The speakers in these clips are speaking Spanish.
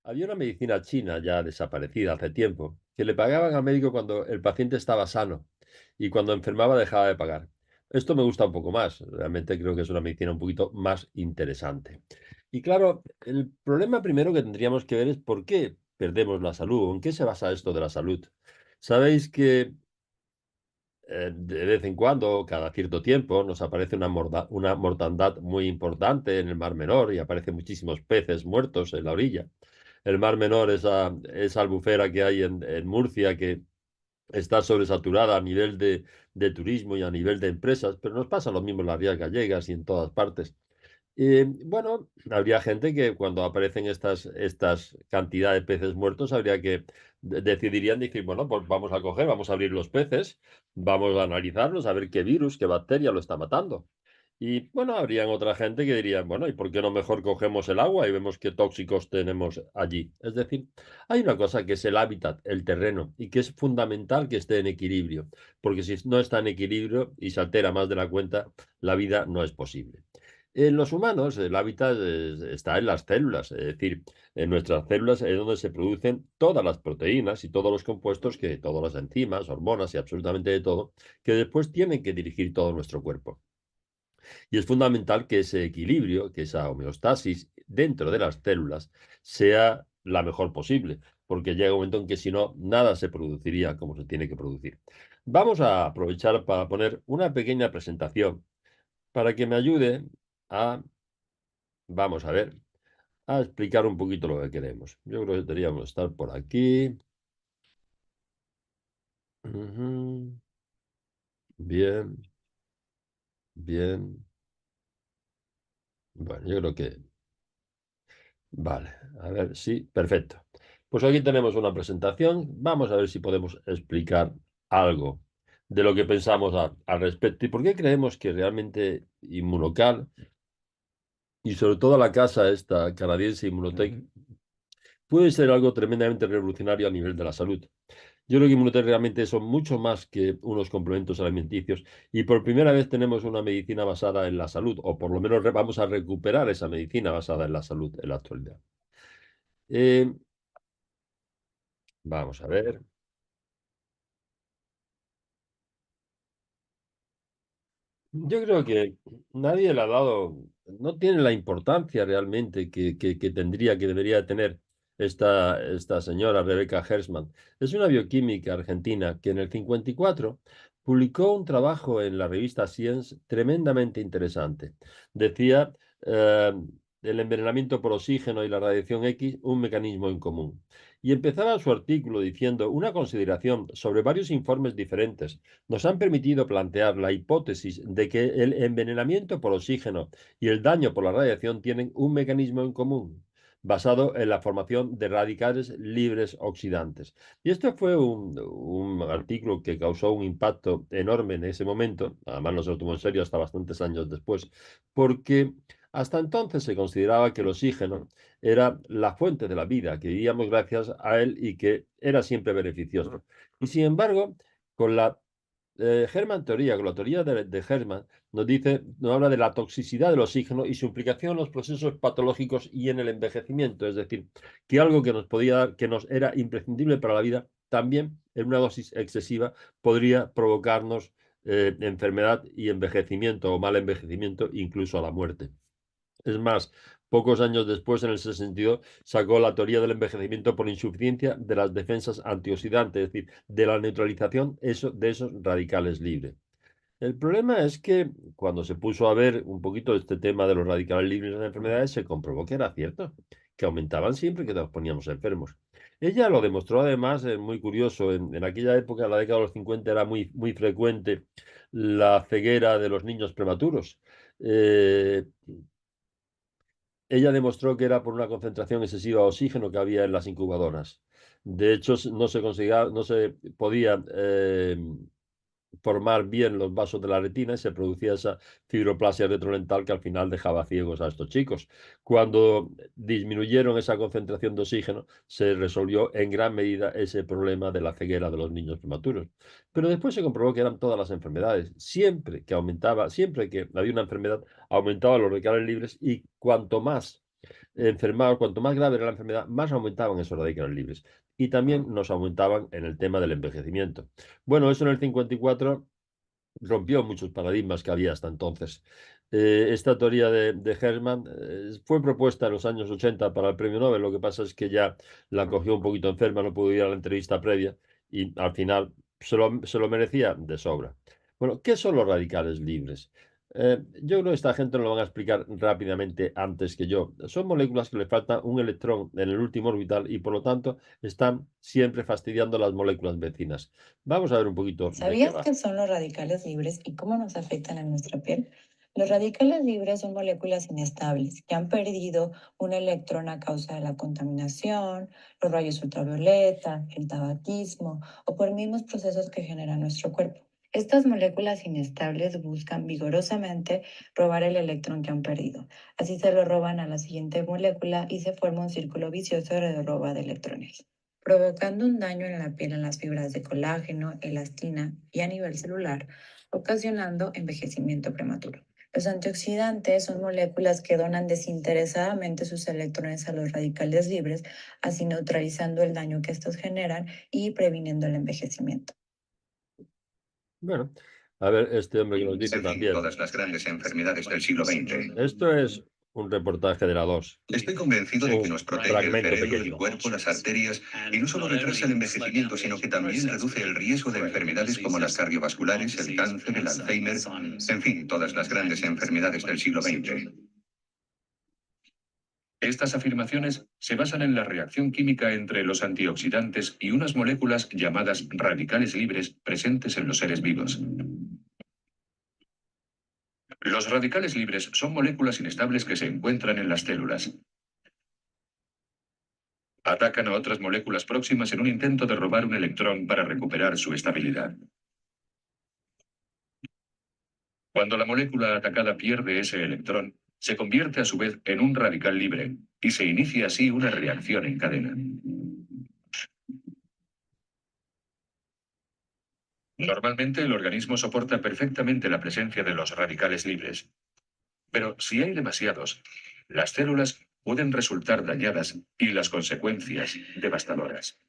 Había una medicina china ya desaparecida hace tiempo, que le pagaban al médico cuando el paciente estaba sano y cuando enfermaba dejaba de pagar. Esto me gusta un poco más, realmente creo que es una medicina un poquito más interesante. Y claro, el problema primero que tendríamos que ver es por qué perdemos la salud, en qué se basa esto de la salud. Sabéis que de vez en cuando, cada cierto tiempo, nos aparece una mortandad muy importante en el Mar Menor y aparecen muchísimos peces muertos en la orilla. El Mar Menor, esa albufera que hay en Murcia, que está sobresaturada a nivel de turismo y a nivel de empresas, pero nos pasa lo mismo en las Rías Gallegas y en todas partes. Bueno, habría gente que cuando aparecen estas cantidad de peces muertos, habría que decidirían decir, bueno, pues vamos a coger, vamos a abrir los peces, vamos a analizarlos, a ver qué virus, qué bacteria lo está matando. Y bueno, habrían otra gente que dirían, bueno, ¿y por qué no mejor cogemos el agua y vemos qué tóxicos tenemos allí? Es decir, hay una cosa que es el hábitat, el terreno, y que es fundamental que esté en equilibrio, porque si no está en equilibrio y se altera más de la cuenta, la vida no es posible. En los humanos, el hábitat está en las células, es decir, en nuestras células es donde se producen todas las proteínas y todos los compuestos, que todas las enzimas, hormonas y absolutamente de todo, que después tienen que dirigir todo nuestro cuerpo. Y es fundamental que ese equilibrio, que esa homeostasis dentro de las células sea la mejor posible, porque llega un momento en que si no, nada se produciría como se tiene que producir. Vamos a aprovechar para poner una pequeña presentación para que me ayude a, vamos a ver, a explicar un poquito lo que queremos. Yo creo que deberíamos estar por aquí. Ujú. Bien, bien. Bueno, yo creo que vale, a ver, sí, perfecto. Pues aquí tenemos una presentación. Vamos a ver si podemos explicar algo de lo que pensamos al respecto y por qué creemos que realmente Inmunocal y sobre todo la casa esta canadiense Immunotech puede ser algo tremendamente revolucionario a nivel de la salud. Yo creo que Immunotech realmente son mucho más que unos complementos alimenticios y por primera vez tenemos una medicina basada en la salud, o por lo menos vamos a recuperar esa medicina basada en la salud en la actualidad. Eh, Vamos a ver. Yo creo que nadie le ha dado, no tiene la importancia realmente que tendría, que debería tener esta señora Rebecca Hersman. Es una bioquímica argentina que en el 54 publicó un trabajo en la revista Science tremendamente interesante. Decía, eh, el envenenamiento por oxígeno y la radiación X, un mecanismo en común. Y empezaba su artículo diciendo una consideración sobre varios informes diferentes nos han permitido plantear la hipótesis de que el envenenamiento por oxígeno y el daño por la radiación tienen un mecanismo en común, basado en la formación de radicales libres oxidantes. Y esto fue un artículo que causó un impacto enorme en ese momento, además no se lo tomó en serio hasta bastantes años después, porque hasta entonces se consideraba que el oxígeno era la fuente de la vida, que vivíamos gracias a él y que era siempre beneficioso. Y sin embargo, con la Hermann teoría, con la teoría de Hermann, nos habla de la toxicidad del oxígeno y su implicación en los procesos patológicos y en el envejecimiento. Es decir, que algo que nos podía dar, que nos era imprescindible para la vida, también en una dosis excesiva podría provocarnos enfermedad y envejecimiento o mal envejecimiento, incluso a la muerte. Es más, pocos años después, en el 62, sacó la teoría del envejecimiento por insuficiencia de las defensas antioxidantes, es decir, de la neutralización de esos radicales libres. El problema es que cuando se puso a ver un poquito este tema de los radicales libres en las enfermedades, se comprobó que era cierto, que aumentaban siempre que nos poníamos enfermos. Ella lo demostró además, muy curioso, en aquella época, en la década de los 50, era muy frecuente la ceguera de los niños prematuros. Eh, Ella demostró que era por una concentración excesiva de oxígeno que había en las incubadoras. De hecho, no se conseguía, no se podía formar bien los vasos de la retina y se producía esa fibroplasia retrodental que al final dejaba ciegos a estos chicos. Cuando disminuyeron esa concentración de oxígeno, se resolvió en gran medida ese problema de la ceguera de los niños prematuros. Pero después se comprobó que eran todas las enfermedades. Siempre que aumentaba, siempre que había una enfermedad, aumentaban los radicales libres y cuanto más enfermados, cuanto más grave era la enfermedad, más aumentaban esos radicales libres. Y también nos aumentaban en el tema del envejecimiento. Bueno, eso en el 54 rompió muchos paradigmas que había hasta entonces. Esta teoría de Hermann fue propuesta en los años 80 para el premio Nobel. Lo que pasa es que ya la cogió un poquito enferma, no pudo ir a la entrevista previa y al final se lo merecía de sobra. Bueno, ¿qué son los radicales libres? Yo creo que esta gente nos lo van a explicar rápidamente antes que yo. Son moléculas que le falta un electrón en el último orbital y por lo tanto están siempre fastidiando las moléculas vecinas. Vamos a ver un poquito de qué ¿Sabías va. qué son los radicales libres y cómo nos afectan en nuestra piel? Los radicales libres son moléculas inestables que han perdido un electrón a causa de la contaminación, los rayos ultravioleta, el tabaquismo o por mismos procesos que genera nuestro cuerpo. Estas moléculas inestables buscan vigorosamente robar el electrón que han perdido. Así se lo roban a la siguiente molécula y se forma un círculo vicioso de roba de electrones, provocando un daño en la piel, en las fibras de colágeno, elastina y a nivel celular, ocasionando envejecimiento prematuro. Los antioxidantes son moléculas que donan desinteresadamente sus electrones a los radicales libres, así neutralizando el daño que estos generan y previniendo el envejecimiento. Bueno, a ver, este hombre que nos dice En fin, también. todas las grandes enfermedades del siglo XX. Esto es un reportaje de la 2, Estoy convencido de que un nos protege el fragmento cerebro, el pequeño. cuerpo, las arterias, y no solo retrasa el envejecimiento, sino que también reduce el riesgo de enfermedades como las cardiovasculares, el cáncer, el Alzheimer, en fin, todas las grandes enfermedades del siglo XX. Estas afirmaciones se basan en la reacción química entre los antioxidantes y unas moléculas llamadas radicales libres presentes en los seres vivos. Los radicales libres son moléculas inestables que se encuentran en las células. Atacan a otras moléculas próximas en un intento de robar un electrón para recuperar su estabilidad. Cuando la molécula atacada pierde ese electrón, se convierte a su vez en un radical libre y se inicia así una reacción en cadena. Normalmente el organismo soporta perfectamente la presencia de los radicales libres, pero si hay demasiados, las células pueden resultar dañadas y las consecuencias devastadoras.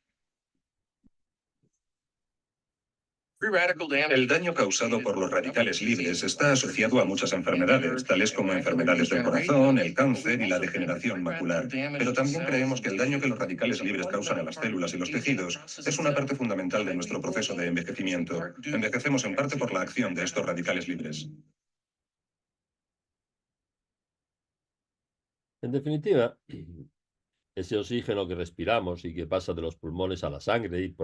El daño causado por los radicales libres está asociado a muchas enfermedades, tales como enfermedades del corazón, el cáncer y la degeneración macular. Pero también creemos que el daño que los radicales libres causan a las células y los tejidos es una parte fundamental de nuestro proceso de envejecimiento. Envejecemos en parte por la acción de estos radicales libres. En definitiva, ese oxígeno que respiramos y que pasa de los pulmones a la sangre y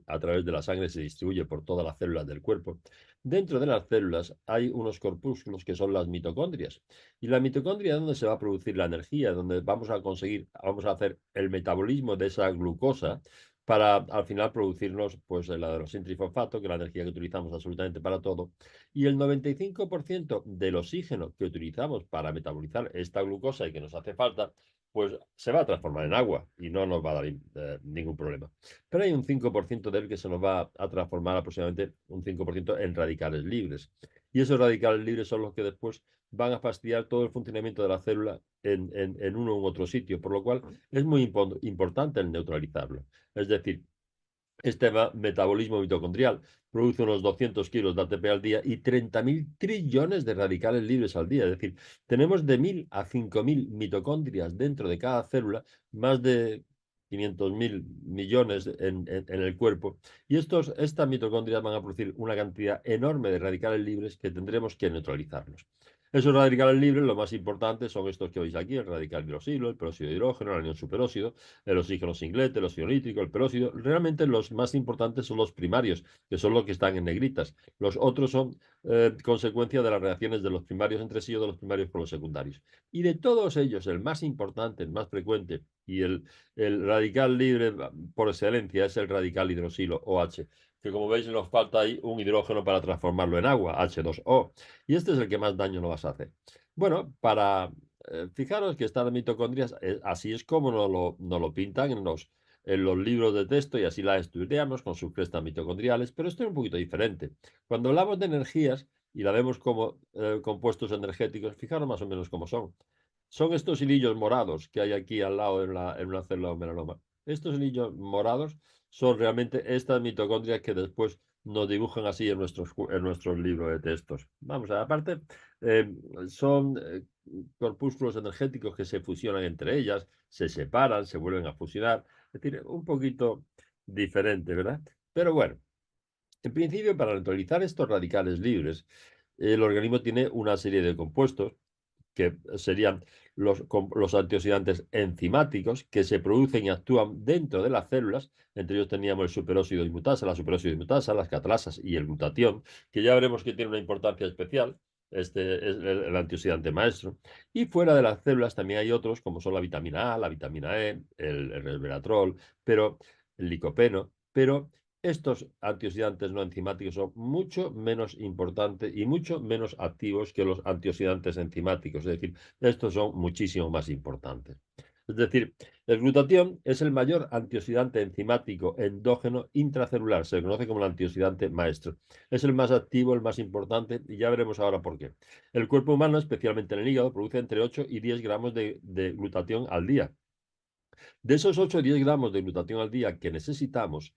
a través de la sangre se distribuye por todas las células del cuerpo. Dentro de las células hay unos corpúsculos que son las mitocondrias. Y la mitocondria es donde se va a producir la energía, donde vamos a hacer el metabolismo de esa glucosa para al final producirnos pues el adenosíntrifosfato, que es la energía que utilizamos absolutamente para todo. Y el 95% del oxígeno que utilizamos para metabolizar esta glucosa y que nos hace falta, pues se va a transformar en agua y no nos va a dar ningún problema. Pero hay un 5% de él que se nos va a transformar aproximadamente un 5% en radicales libres. Y esos radicales libres son los que después van a fastidiar todo el funcionamiento de la célula en uno u otro sitio, por lo cual es muy importante el neutralizarlo. Es decir, este metabolismo mitocondrial produce unos 200 kilos de ATP al día y 30.000 trillones de radicales libres al día. Es decir, tenemos de 1.000 a 5.000 mitocondrias dentro de cada célula, más de 500.000 millones en el cuerpo. Y estas mitocondrias van a producir una cantidad enorme de radicales libres que tendremos que neutralizarlos. Esos radicales libres, lo más importante, son estos que veis aquí: el radical hidroxilo, el peróxido de hidrógeno, el anión superóxido, el oxígeno singlete, el óxido nítrico, el peróxido. Realmente los más importantes son los primarios, que son los que están en negritas. Los otros son consecuencia de las reacciones de los primarios entre sí o de los primarios con los secundarios. Y de todos ellos, el más importante, el más frecuente y el radical libre por excelencia es el radical hidroxilo, OH, que como veis nos falta ahí un hidrógeno para transformarlo en agua, H2O. Y este es el que más daño nos vas a hacer. Bueno, fijaros que estas mitocondrias, así es como nos lo pintan en los libros de texto y así las estudiamos con sus crestas mitocondriales, pero esto es un poquito diferente. Cuando hablamos de energías y la vemos como compuestos energéticos, fijaros más o menos cómo son. son estos hilillos morados que hay aquí al lado en una célula de un melanoma. Estos hilillos morados son realmente estas mitocondrias que después nos dibujan así en nuestros libros de textos. Vamos, aparte, eh, son corpúsculos energéticos que se fusionan entre ellas, se separan, se vuelven a fusionar. Es decir, un poquito diferente, ¿verdad? Pero bueno, en principio, para neutralizar estos radicales libres, el organismo tiene una serie de compuestos que serían los antioxidantes enzimáticos que se producen y actúan dentro de las células. Entre ellos teníamos el superóxido dismutasa, la superóxido dismutasa, las catlasas y el glutatión, que ya veremos que tiene una importancia especial. Este es el antioxidante maestro. Y fuera de las células también hay otros, como son la vitamina A, la vitamina E, el resveratrol, pero el licopeno, pero estos antioxidantes no enzimáticos son mucho menos importantes y mucho menos activos que los antioxidantes enzimáticos. Es decir, estos son muchísimo más importantes. Es decir, el glutatión es el mayor antioxidante enzimático endógeno intracelular. Se le conoce como el antioxidante maestro. Es el más activo, el más importante, y ya veremos ahora por qué. El cuerpo humano, especialmente en el hígado, produce entre 8 y 10 gramos de glutatión al día. De esos 8 o 10 gramos de glutatión al día que necesitamos,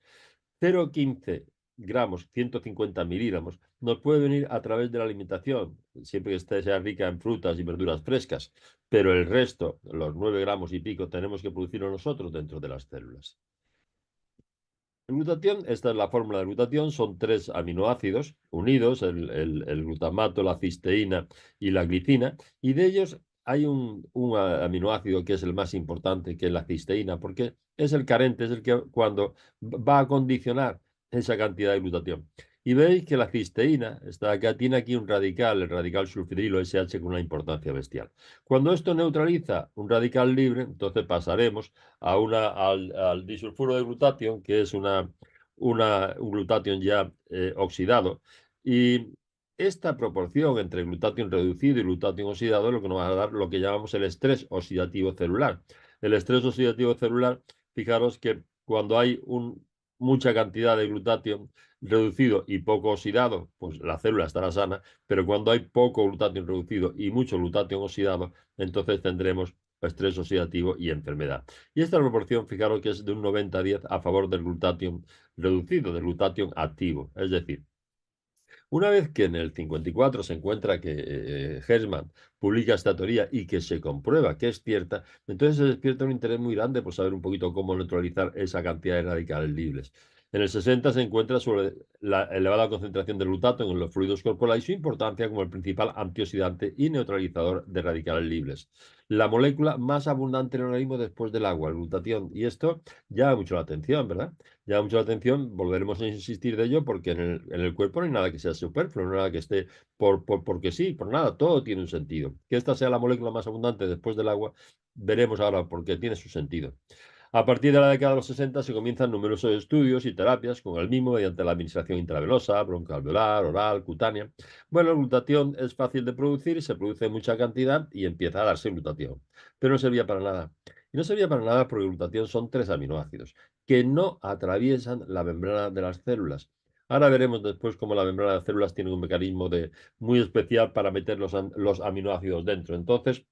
0,15 gramos, 150 miligramos, nos puede venir a través de la alimentación, siempre que sea rica en frutas y verduras frescas, pero el resto, los 9 gramos y pico, tenemos que producirlo nosotros dentro de las células. El glutatión, esta es la fórmula de glutatión, son 3 aminoácidos unidos, el glutamato, la cisteína y la glicina, y de ellos hay un aminoácido que es el más importante, que es la cisteína, porque es el carente, es el que cuando va a condicionar esa cantidad de glutatión. Y veis que la cisteína está acá, tiene aquí un radical, el radical sulfidrilo SH, con una importancia bestial. Cuando esto neutraliza un radical libre, entonces pasaremos al disulfuro de glutatión, que es un glutatión ya oxidado. Y esta proporción entre glutatión reducido y glutatión oxidado es lo que nos va a dar lo que llamamos el estrés oxidativo celular. El estrés oxidativo celular, fijaros que cuando hay mucha cantidad de glutatión reducido y poco oxidado, pues la célula estará sana, pero cuando hay poco glutatión reducido y mucho glutatión oxidado, entonces tendremos estrés oxidativo y enfermedad. Y esta proporción, fijaros que es de un 90-10 a favor del glutatión reducido, del glutatión activo. Es decir, una vez que en el 54 se encuentra que Hersman publica esta teoría y que se comprueba que es cierta, entonces se despierta un interés muy grande por saber un poquito cómo neutralizar esa cantidad de radicales libres. En el 60 se encuentra sobre la elevada concentración de glutato en los fluidos corporales y su importancia como el principal antioxidante y neutralizador de radicales libres. La molécula más abundante en el organismo después del agua, el glutatión. Y esto llama mucho la atención, ¿verdad? Llama mucho la atención, volveremos a insistir de ello porque en el cuerpo no hay nada que sea superfluo, no hay nada que esté porque sí, por nada, todo tiene un sentido. Que esta sea la molécula más abundante después del agua, veremos ahora porque tiene su sentido. A partir de la década de los 60 se comienzan numerosos estudios y terapias con el mismo mediante la administración intravenosa, broncoalveolar, oral, cutánea. Bueno, el glutatión es fácil de producir, se produce en mucha cantidad y empieza a darse glutatión, pero no servía para nada. Y no servía para nada porque glutatión son 3 aminoácidos que no atraviesan la membrana de las células. Ahora veremos después cómo la membrana de las células tiene un mecanismo muy especial para meter los aminoácidos dentro. Entonces,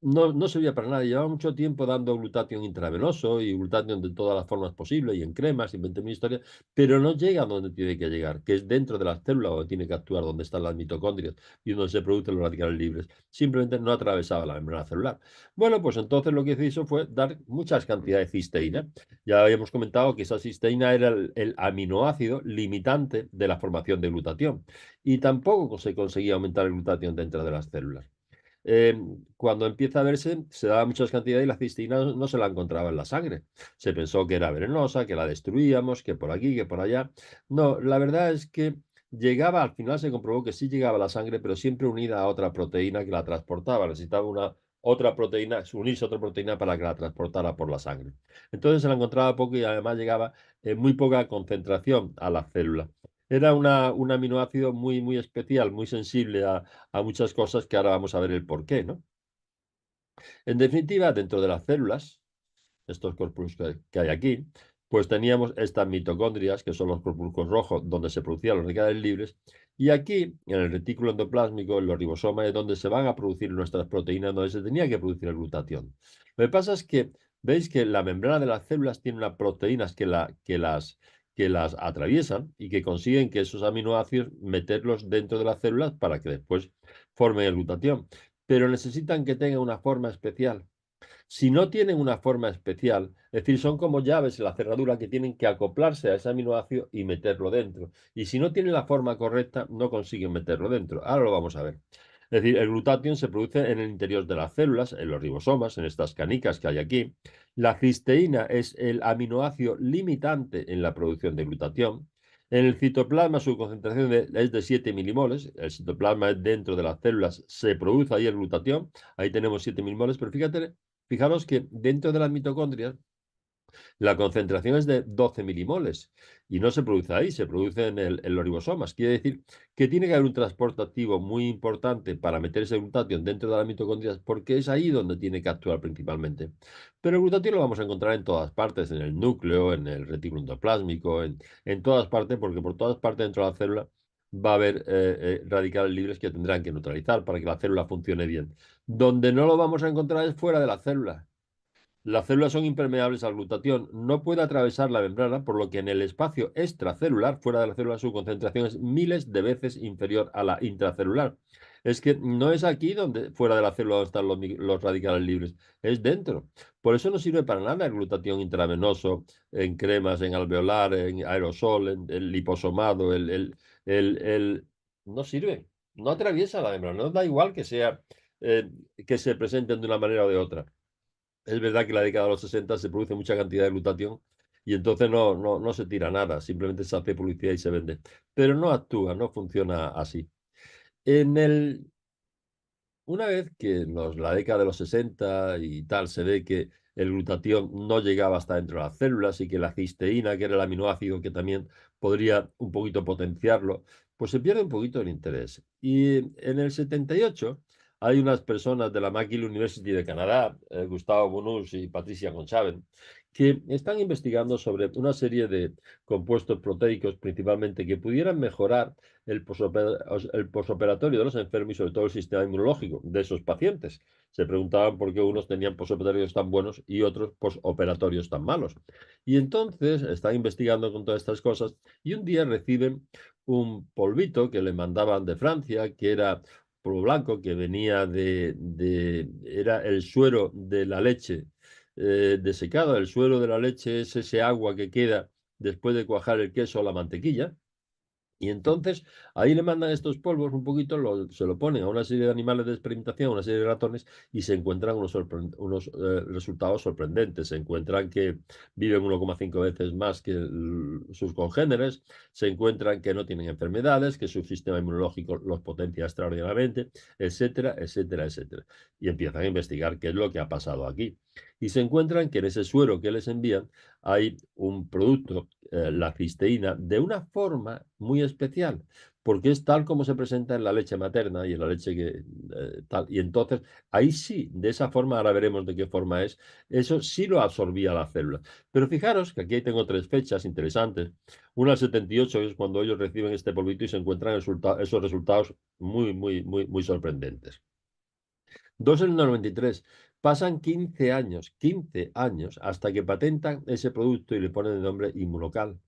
no servía para nada. Llevaba mucho tiempo dando glutatión intravenoso y glutatión de todas las formas posibles y en cremas y 20.000 historias, pero no llega a donde tiene que llegar, que es dentro de las células donde tiene que actuar, donde están las mitocondrias y donde se producen los radicales libres. Simplemente no atravesaba la membrana celular. Bueno, pues entonces lo que se hizo fue dar muchas cantidades de cisteína. Ya habíamos comentado que esa cisteína era el aminoácido limitante de la formación de glutatión y tampoco se conseguía aumentar el glutatión dentro de las células. Cuando empieza a verse, se daba muchas cantidades y la cisteína no se la encontraba en la sangre. Se pensó que era venenosa, que la destruíamos, que por aquí, que por allá. No, la verdad es que llegaba, al final se comprobó que sí llegaba a la sangre, pero siempre unida a otra proteína que la transportaba. Necesitaba una otra proteína, unirse a otra proteína para que la transportara por la sangre. Entonces se la encontraba poco y además llegaba en muy poca concentración a la célula. Era un aminoácido muy especial, muy sensible a muchas cosas que ahora vamos a ver el porqué, ¿no? En definitiva, dentro de las células, estos corpúsculos que hay aquí, pues teníamos estas mitocondrias, que son los corpúsculos rojos, donde se producían los radicales libres, Y aquí, en el retículo endoplásmico, en los ribosomas, es donde se van a producir nuestras proteínas, donde se tenía que producir el glutatión. Lo que pasa es que veis que la membrana de las células tiene unas proteínas que las atraviesan y que consiguen que esos aminoácidos meterlos dentro de las células para que después formen el glutatión. Pero necesitan que tenga una forma especial. Si no tienen una forma especial, es decir, son como llaves en la cerradura que tienen que acoplarse a ese aminoácido y meterlo dentro. Y si no tienen la forma correcta, no consiguen meterlo dentro. Ahora lo vamos a ver. Es decir, el glutatión se produce en el interior de las células, en los ribosomas, en estas canicas que hay aquí. La cisteína es el aminoácido limitante en la producción de glutatión. En el citoplasma su concentración es de 7 milimoles. El citoplasma es dentro de las células, se produce ahí el glutatión. Ahí tenemos 7 milimoles, pero fijaros que dentro de las mitocondrias la concentración es de 12 milimoles y no se produce ahí, se produce en los ribosomas. Quiere decir que tiene que haber un transporte activo muy importante para meter ese glutatión dentro de las mitocondrias porque es ahí donde tiene que actuar principalmente. Pero el glutatión lo vamos a encontrar en todas partes, en el núcleo, en el retículo endoplásmico, en todas partes, porque por todas partes dentro de la célula va a haber radicales libres que tendrán que neutralizar para que la célula funcione bien. Donde no lo vamos a encontrar es fuera de la célula. Las células son impermeables al glutatión, no puede atravesar la membrana, por lo que en el espacio extracelular, fuera de la célula, su concentración es miles de veces inferior a la intracelular. Es que no es aquí donde, fuera de la célula, donde están los radicales libres, es dentro. Por eso no sirve para nada el glutatión intravenoso en cremas, en alveolar, en aerosol, en el liposomado, no sirve, no atraviesa la membrana, no da igual que sea, que se presenten de una manera o de otra. Es verdad que en la década de los 60 se produce mucha cantidad de glutatión y entonces no se tira nada, simplemente se hace publicidad y se vende. Pero no actúa, no funciona así. En el, una vez que en la década de los 60 y tal se ve que el glutatión no llegaba hasta dentro de las células y que la cisteína, que era el aminoácido que también podría un poquito potenciarlo, pues se pierde un poquito el interés. Y en el 78 hay unas personas de la McGill University de Canadá, Gustavo Bonus y Patricia Conchaven, que están investigando sobre una serie de compuestos proteicos principalmente que pudieran mejorar el posoperatorio de los enfermos y sobre todo el sistema inmunológico de esos pacientes. Se preguntaban por qué unos tenían posoperatorios tan buenos y otros posoperatorios tan malos. Y entonces están investigando con todas estas cosas y un día reciben un polvito que le mandaban de Francia, que era polvo blanco, que venía era el suero de la leche desecada. El suero de la leche es ese agua que queda después de cuajar el queso o la mantequilla. Y entonces ahí le mandan estos polvos un poquito, se lo ponen a una serie de animales de experimentación, a una serie de ratones, y se encuentran unos resultados sorprendentes. Se encuentran que viven 1,5 veces más que sus congéneres, se encuentran que no tienen enfermedades, que su sistema inmunológico los potencia extraordinariamente, etcétera, etcétera, etcétera. Y empiezan a investigar qué es lo que ha pasado aquí. Y se encuentran que en ese suero que les envían hay un producto, la cisteína, de una forma muy especial, porque es tal como se presenta en la leche materna y en la leche tal. Y entonces, ahí sí, de esa forma, ahora veremos de qué forma es, eso sí lo absorbía la célula. Pero fijaros que aquí tengo tres fechas interesantes. Una al 78, que es cuando ellos reciben este polvito y se encuentran esos resultados muy, muy, muy, muy sorprendentes. Dos en el 93. Pasan 15 años hasta que patentan ese producto y le ponen el nombre Inmunocal.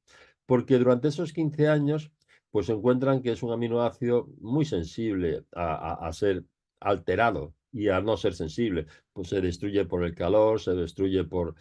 Porque durante esos 15 años, pues encuentran que es un aminoácido muy sensible a ser alterado y a no ser sensible. Pues se destruye por el calor, se destruye por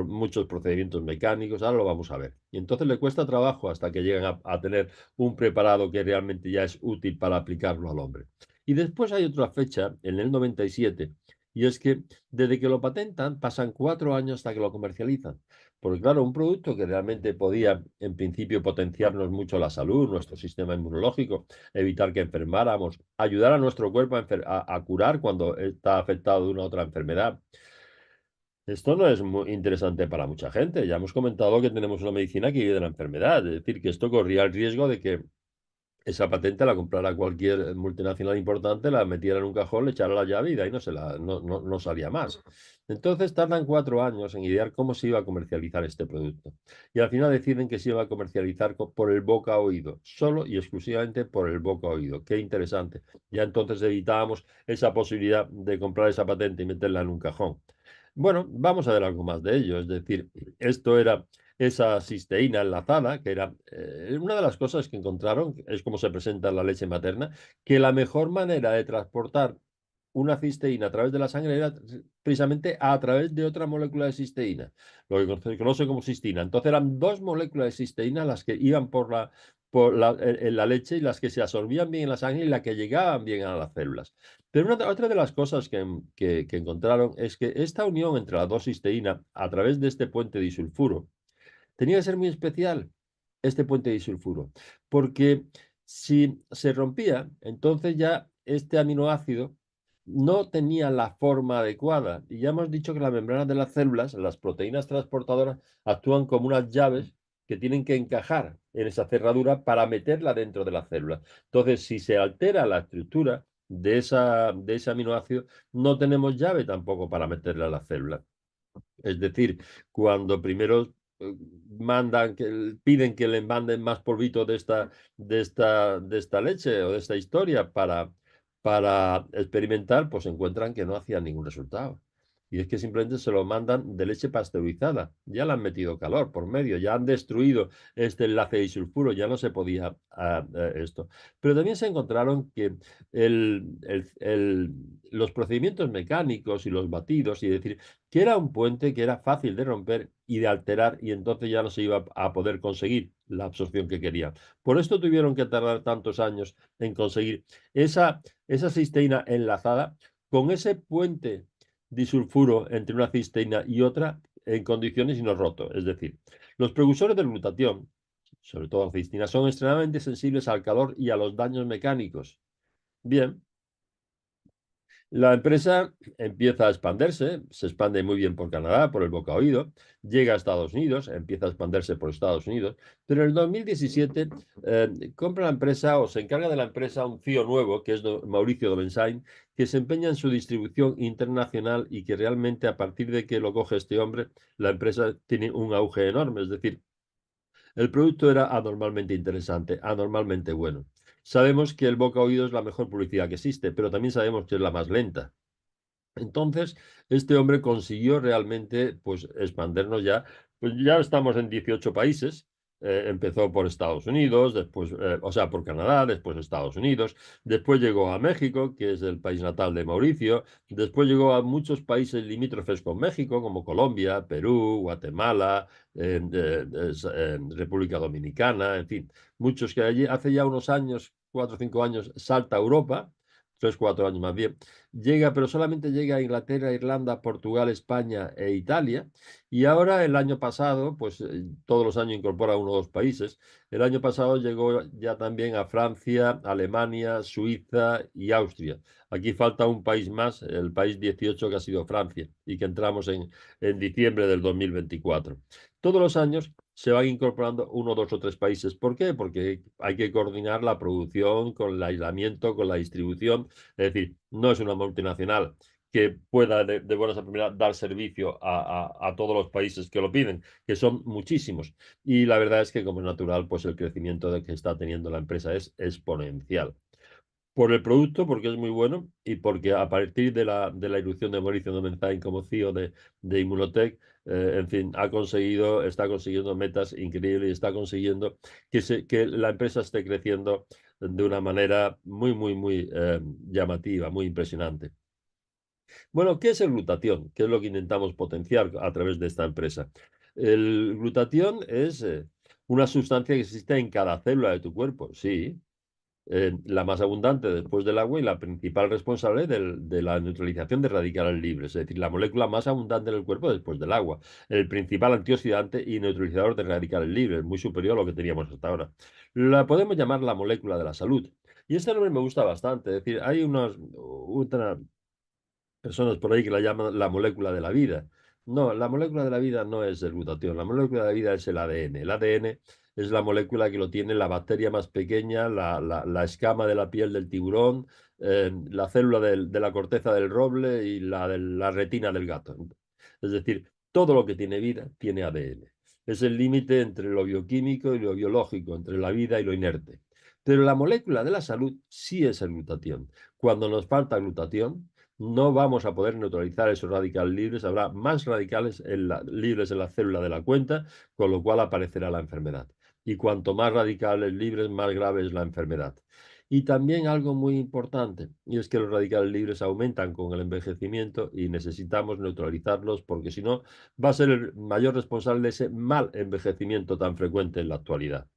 muchos procedimientos mecánicos. Ahora lo vamos a ver. Y entonces le cuesta trabajo hasta que llegan a tener un preparado que realmente ya es útil para aplicarlo al hombre. Y después hay otra fecha, en el 97, y es que desde que lo patentan pasan 4 años hasta que lo comercializan. Porque claro, un producto que realmente podía en principio potenciarnos mucho la salud, nuestro sistema inmunológico, evitar que enfermáramos, ayudar a nuestro cuerpo a curar cuando está afectado de una otra enfermedad. Esto no es muy interesante para mucha gente. Ya hemos comentado que tenemos una medicina que vive de la enfermedad, es decir, que esto corría el riesgo de que esa patente la comprara cualquier multinacional importante, la metiera en un cajón, le echara la llave y de ahí no salía más. Entonces tardan 4 años en idear cómo se iba a comercializar este producto. Y al final deciden que se iba a comercializar por el boca a oído, solo y exclusivamente por el boca a oído. Qué interesante. Ya entonces evitábamos esa posibilidad de comprar esa patente y meterla en un cajón. Bueno, vamos a ver algo más de ello. Es decir, esto era esa cisteína enlazada, que era una de las cosas que encontraron, es como se presenta en la leche materna, que la mejor manera de transportar una cisteína a través de la sangre era precisamente a través de otra molécula de cisteína, lo que se conoce como cistina. Entonces eran dos moléculas de cisteína las que iban en la leche y las que se absorbían bien en la sangre y las que llegaban bien a las células. Pero otra de las cosas que encontraron es que esta unión entre las dos cisteínas a través de este puente disulfuro tenía que ser muy especial este puente disulfuro, porque si se rompía, entonces ya este aminoácido no tenía la forma adecuada. Y ya hemos dicho que las membranas de las células, las proteínas transportadoras, actúan como unas llaves que tienen que encajar en esa cerradura para meterla dentro de la célula. Entonces, si se altera la estructura de ese aminoácido, no tenemos llave tampoco para meterla a la célula. Es decir, cuando primero eh, piden que le manden más polvito de esta leche o de esta historia para experimentar, pues encuentran que no hacían ningún resultado. Y es que simplemente se lo mandan de leche pasteurizada. Ya le han metido calor por medio, ya han destruido este enlace disulfuro, ya no se podía esto. Pero también se encontraron que los procedimientos mecánicos y los batidos, y decir, que era un puente que era fácil de romper y de alterar y entonces ya no se iba a poder conseguir la absorción que querían. Por esto tuvieron que tardar tantos años en conseguir esa cisteína enlazada con ese puente disulfuro entre una cisteína y otra en condiciones y no roto. Es decir, los precursores del glutatión, sobre todo la cisteína, son extremadamente sensibles al calor y a los daños mecánicos. Bien, la empresa empieza a expandirse, se expande muy bien por Canadá, por el boca oído, llega a Estados Unidos, empieza a expandirse por Estados Unidos, pero en el 2017 compra la empresa o se encarga de la empresa un CEO nuevo, que es Mauricio Dobensain, que se empeña en su distribución internacional y que realmente a partir de que lo coge este hombre, la empresa tiene un auge enorme, es decir, el producto era anormalmente interesante, anormalmente bueno. Sabemos que el boca oído es la mejor publicidad que existe, pero también sabemos que es la más lenta. Entonces, este hombre consiguió realmente, pues, expandernos ya. Pues ya estamos en 18 países. Empezó por Estados Unidos, después, o sea, por Canadá, después Estados Unidos, después llegó a México, que es el país natal de Mauricio, después llegó a muchos países limítrofes con México, como Colombia, Perú, Guatemala, República Dominicana, en fin, muchos que allí hace ya unos años, 4 o 5 años, salta a Europa, 3, 4 años más bien. Llega, pero solamente llega a Inglaterra, Irlanda, Portugal, España e Italia. Y ahora, el año pasado, pues todos los años incorpora uno o dos países. El año pasado llegó ya también a Francia, Alemania, Suiza y Austria. Aquí falta un país más, el país 18 que ha sido Francia y que entramos en diciembre del 2024. Todos los años se van incorporando uno, dos o tres países. ¿Por qué? Porque hay que coordinar la producción con el aislamiento, con la distribución. Es decir, no es una multinacional que pueda de buenas a primeras dar servicio a todos los países que lo piden, que son muchísimos. Y la verdad es que, como es natural, pues el crecimiento que está teniendo la empresa es exponencial. Por el producto, porque es muy bueno, y porque a partir de la irrupción de Mauricio Domenzain como CEO de Immunotech, en fin, está consiguiendo metas increíbles y está consiguiendo que la empresa esté creciendo de una manera muy, muy, muy llamativa, muy impresionante. Bueno, ¿qué es el glutatión? ¿Qué es lo que intentamos potenciar a través de esta empresa? El glutatión es una sustancia que existe en cada célula de tu cuerpo, sí, la más abundante después del agua y la principal responsable de la neutralización de radicales libres, es decir, la molécula más abundante en el cuerpo después del agua, el principal antioxidante y neutralizador de radicales libres, muy superior a lo que teníamos hasta ahora. La podemos llamar la molécula de la salud. Y este nombre me gusta bastante, es decir, hay unas personas por ahí que la llaman la molécula de la vida. No, la molécula de la vida no es el glutatión, la molécula de la vida es el ADN. El ADN es la molécula que lo tiene la bacteria más pequeña, la escama de la piel del tiburón, la célula de la corteza del roble y la de la retina del gato. Es decir, todo lo que tiene vida tiene ADN. Es el límite entre lo bioquímico y lo biológico, entre la vida y lo inerte. Pero la molécula de la salud sí es el glutatión. Cuando nos falta glutatión, no vamos a poder neutralizar esos radicales libres, habrá más radicales libres en la célula de la cuenta, con lo cual aparecerá la enfermedad. Y cuanto más radicales libres, más grave es la enfermedad. Y también algo muy importante, y es que los radicales libres aumentan con el envejecimiento y necesitamos neutralizarlos porque si no va a ser el mayor responsable de ese mal envejecimiento tan frecuente en la actualidad.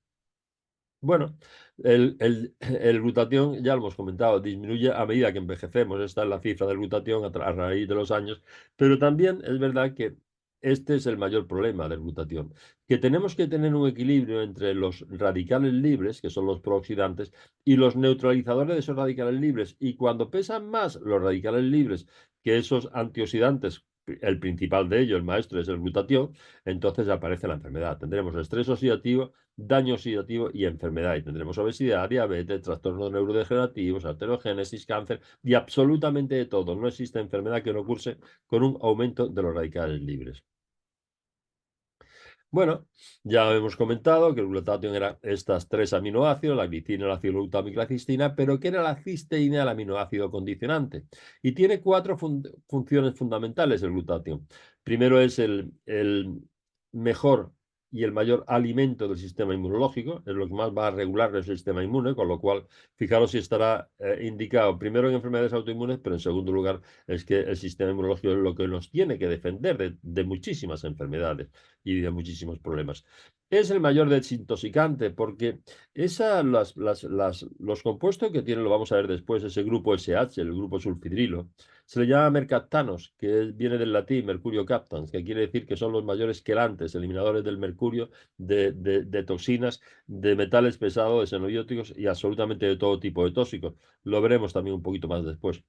Bueno, el glutatión, ya lo hemos comentado, disminuye a medida que envejecemos. Esta es la cifra del glutatión a raíz de los años, pero también es verdad que este es el mayor problema del glutatión, que tenemos que tener un equilibrio entre los radicales libres, que son los prooxidantes, y los neutralizadores de esos radicales libres. Y cuando pesan más los radicales libres que esos antioxidantes, el principal de ellos, el maestro, es el glutatión, entonces aparece la enfermedad. Tendremos estrés oxidativo, daño oxidativo y enfermedad. Y tendremos obesidad, diabetes, trastornos neurodegenerativos, arteriogénesis, cáncer y absolutamente de todo. No existe enfermedad que no curse con un aumento de los radicales libres. Bueno, ya hemos comentado que el glutatión era estas tres aminoácidos, la glicina, el ácido glutámico y la cistina, pero que era la cisteína el aminoácido condicionante. Y tiene cuatro funciones fundamentales el glutatión. Primero es el mejor y el mayor alimento del sistema inmunológico, es lo que más va a regular el sistema inmune, con lo cual, fijaros si estará indicado primero en enfermedades autoinmunes, pero en segundo lugar es que el sistema inmunológico es lo que nos tiene que defender de muchísimas enfermedades y de muchísimos problemas. Es el mayor desintoxicante porque los compuestos que tiene, lo vamos a ver después, ese grupo SH, el grupo sulfidrilo, se le llama mercaptanos, que viene del latín mercurio captans, que quiere decir que son los mayores quelantes, eliminadores del mercurio, de toxinas, de metales pesados, de xenobióticos y absolutamente de todo tipo de tóxicos. Lo veremos también un poquito más después.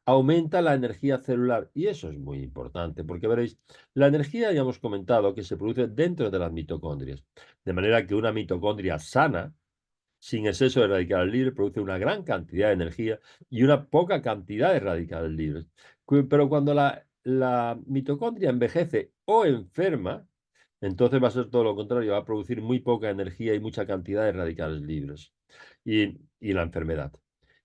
Aumenta la energía celular y eso es muy importante porque veréis, la energía ya hemos comentado que se produce dentro de las mitocondrias, de manera que una mitocondria sana, sin exceso de radicales libres, produce una gran cantidad de energía y una poca cantidad de radicales libres. Pero cuando la mitocondria envejece o enferma, entonces va a ser todo lo contrario, va a producir muy poca energía y mucha cantidad de radicales libres. Y la enfermedad.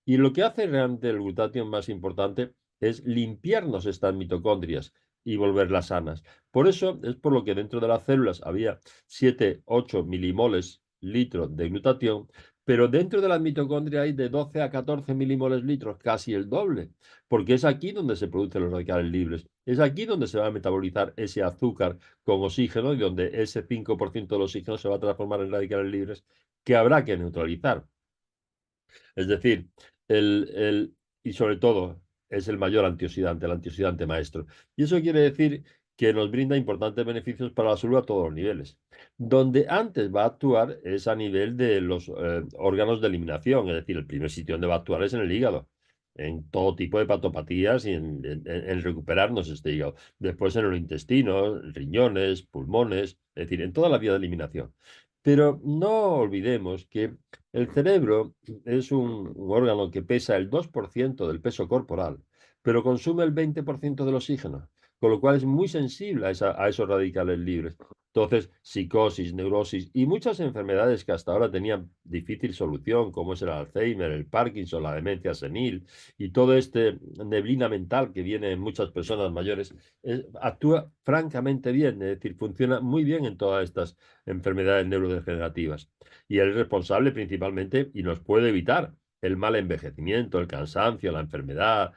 Y lo que hace realmente el glutatión más importante es limpiarnos estas mitocondrias y volverlas sanas. Por eso es por lo que dentro de las células había 7, 8 milimoles litros de glutatión, pero dentro de las mitocondrias hay de 12 a 14 milimoles litros, casi el doble, porque es aquí donde se producen los radicales libres. Es aquí donde se va a metabolizar ese azúcar con oxígeno y donde ese 5% del oxígeno se va a transformar en radicales libres que habrá que neutralizar. Es decir, y sobre todo es el mayor antioxidante, el antioxidante maestro. Y eso quiere decir que nos brinda importantes beneficios para la salud a todos los niveles. Donde antes va a actuar es a nivel de los órganos de eliminación, es decir, el primer sitio donde va a actuar es en el hígado, en todo tipo de patopatías y en recuperarnos este hígado. Después en el intestino, riñones, pulmones, es decir, en toda la vía de eliminación. Pero no olvidemos que el cerebro es un órgano que pesa el 2% del peso corporal, pero consume el 20% del oxígeno, con lo cual es muy sensible a esos radicales libres. Entonces, psicosis, neurosis y muchas enfermedades que hasta ahora tenían difícil solución, como es el Alzheimer, el Parkinson, la demencia senil y todo este neblina mental que viene en muchas personas mayores, actúa francamente bien, es decir, funciona muy bien en todas estas enfermedades neurodegenerativas. Y él es responsable principalmente y nos puede evitar el mal envejecimiento, el cansancio, la enfermedad,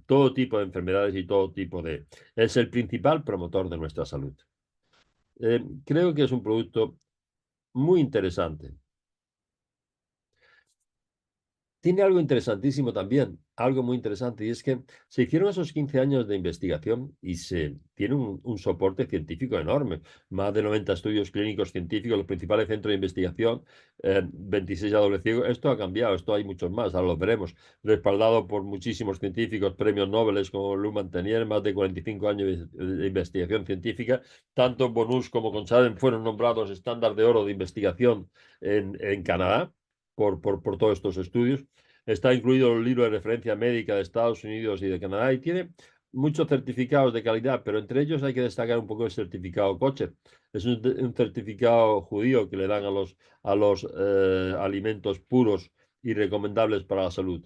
todo tipo de enfermedades y todo tipo de... Es el principal promotor de nuestra salud. Creo que es un producto muy interesante. tiene algo interesantísimo también, algo muy interesante, y es que se hicieron esos 15 años de investigación y se tiene un soporte científico enorme. Más de 90 estudios clínicos científicos, los principales centros de investigación, 26 a doble ciego. Esto ha cambiado, esto hay muchos más, ahora lo veremos. Respaldado por muchísimos científicos, premios Nobel como Lou Montagnier, más de 45 años de investigación científica. Tanto Bonus como Conchaden fueron nombrados estándar de oro de investigación en Canadá por todos estos estudios. Está incluido el libro de referencia médica de Estados Unidos y de Canadá y tiene muchos certificados de calidad, pero entre ellos hay que destacar un poco el certificado kosher. Es un certificado judío que le dan a los alimentos puros y recomendables para la salud.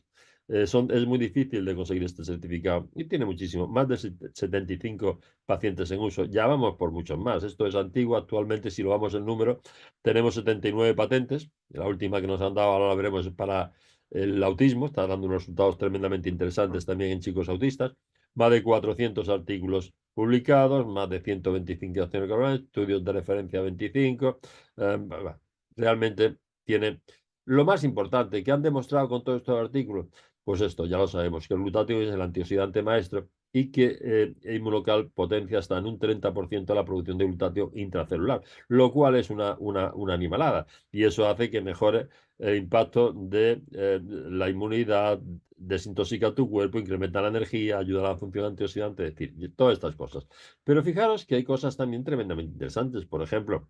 Es muy difícil de conseguir este certificado y tiene muchísimo, más de 75 pacientes en uso. Ya vamos por muchos más. Esto es antiguo. Actualmente, si lo vamos en número, tenemos 79 patentes. La última que nos han dado, ahora la veremos, es para el autismo. Está dando unos resultados tremendamente interesantes también en chicos autistas. Más de 400 artículos publicados, más de 125 acciones globales, estudios de referencia 25. Realmente tiene lo más importante que han demostrado con todos estos artículos. Pues esto, ya lo sabemos, que el glutatión es el antioxidante maestro y que Inmunocal potencia hasta en un 30% la producción de glutatio intracelular, lo cual es una animalada. Y eso hace que mejore el impacto de la inmunidad, desintoxica tu cuerpo, incrementa la energía, ayuda a la función antioxidante, es decir, todas estas cosas. Pero fijaros que hay cosas también tremendamente interesantes. Por ejemplo,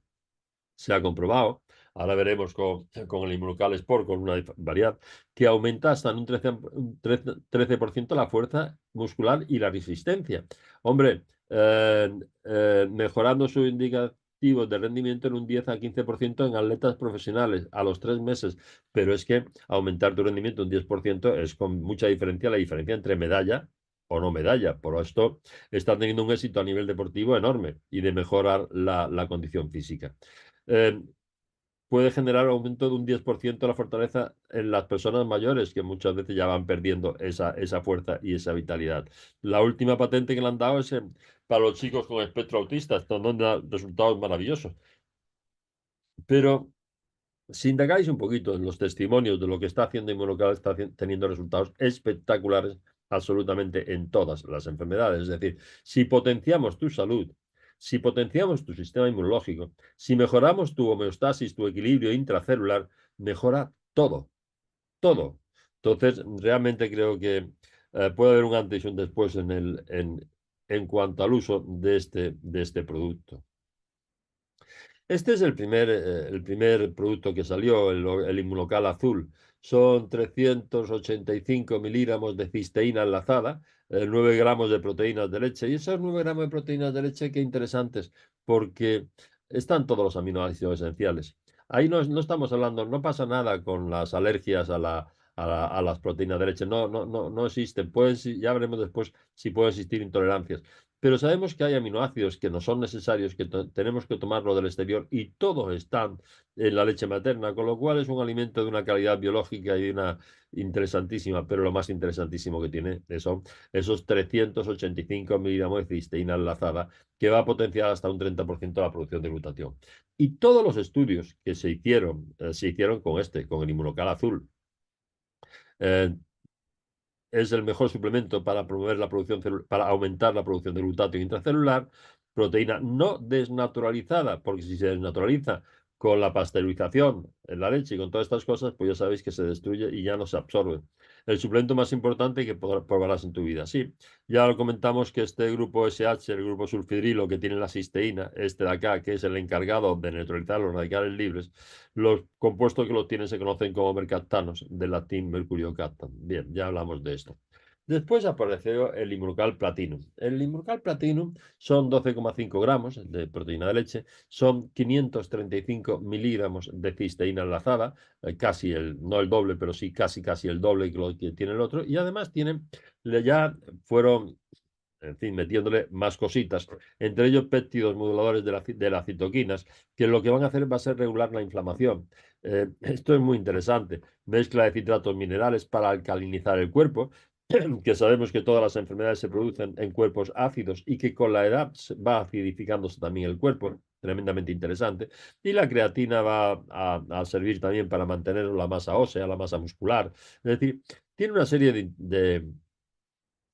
se ha comprobado, ahora veremos con el Inmunocal Sport, con una variedad, que aumenta hasta en un 13% la fuerza muscular y la resistencia. Hombre, mejorando su indicativo de rendimiento en un 10 a 15% en atletas profesionales a los 3 meses. Pero es que aumentar tu rendimiento un 10% es con mucha diferencia la diferencia entre medalla o no medalla. Por esto está teniendo un éxito a nivel deportivo enorme y de mejorar la condición física. Eh, Puede generar aumento de un 10% de la fortaleza en las personas mayores, que muchas veces ya van perdiendo esa fuerza y esa vitalidad. La última patente que le han dado es para los chicos con espectro autista, donde da resultados maravillosos. Pero si indagáis un poquito en los testimonios de lo que está haciendo Inmunocal, está teniendo resultados espectaculares absolutamente en todas las enfermedades. Es decir, si potenciamos tu salud, si potenciamos tu sistema inmunológico, si mejoramos tu homeostasis, tu equilibrio intracelular, mejora todo, todo. Entonces, realmente creo que puede haber un antes y un después en cuanto al uso de este producto. Este es el primer producto que salió, el Inmunocal azul. Son 385 miligramos de cisteína enlazada, 9 gramos de proteínas de leche. Y esos 9 gramos de proteínas de leche, qué interesantes, porque están todos los aminoácidos esenciales. Ahí no estamos hablando, no pasa nada con las alergias a las proteínas de leche. No existen. Ya veremos después si pueden existir intolerancias. Pero sabemos que hay aminoácidos que no son necesarios, que tenemos que tomarlo del exterior y todos están en la leche materna, con lo cual es un alimento de una calidad biológica y una interesantísima, pero lo más interesantísimo que tiene son esos 385 miligramos de cisteína enlazada, que va a potenciar hasta un 30% la producción de glutatión. Y todos los estudios que se hicieron con el Inmunocal azul. Es el mejor suplemento para promover la producción para aumentar la producción de glutatión intracelular, proteína no desnaturalizada, porque si se desnaturaliza con la pasteurización en la leche y con todas estas cosas, pues ya sabéis que se destruye y ya no se absorbe. El suplemento más importante que probarás en tu vida. Sí, ya lo comentamos que este grupo SH, el grupo sulfidrilo que tiene la cisteína, este de acá, que es el encargado de neutralizar los radicales libres, los compuestos que los tienen se conocen como mercaptanos, del latín mercurio-captan. Bien, ya hablamos de esto. Después apareció el Inmunocal Platinum. El Inmunocal Platinum son 12,5 gramos de proteína de leche, son 535 miligramos de cisteína enlazada, casi no el doble, pero sí casi el doble que lo que tiene el otro, y además ya fueron, en fin, metiéndole más cositas, entre ellos péptidos moduladores de las citoquinas, que lo que van a hacer va a ser regular la inflamación. Esto es muy interesante. Mezcla de citratos minerales para alcalinizar el cuerpo, que sabemos que todas las enfermedades se producen en cuerpos ácidos y que con la edad va acidificándose también el cuerpo. tremendamente interesante. Y la creatina va a servir también para mantener la masa ósea, la masa muscular. Es decir, tiene una serie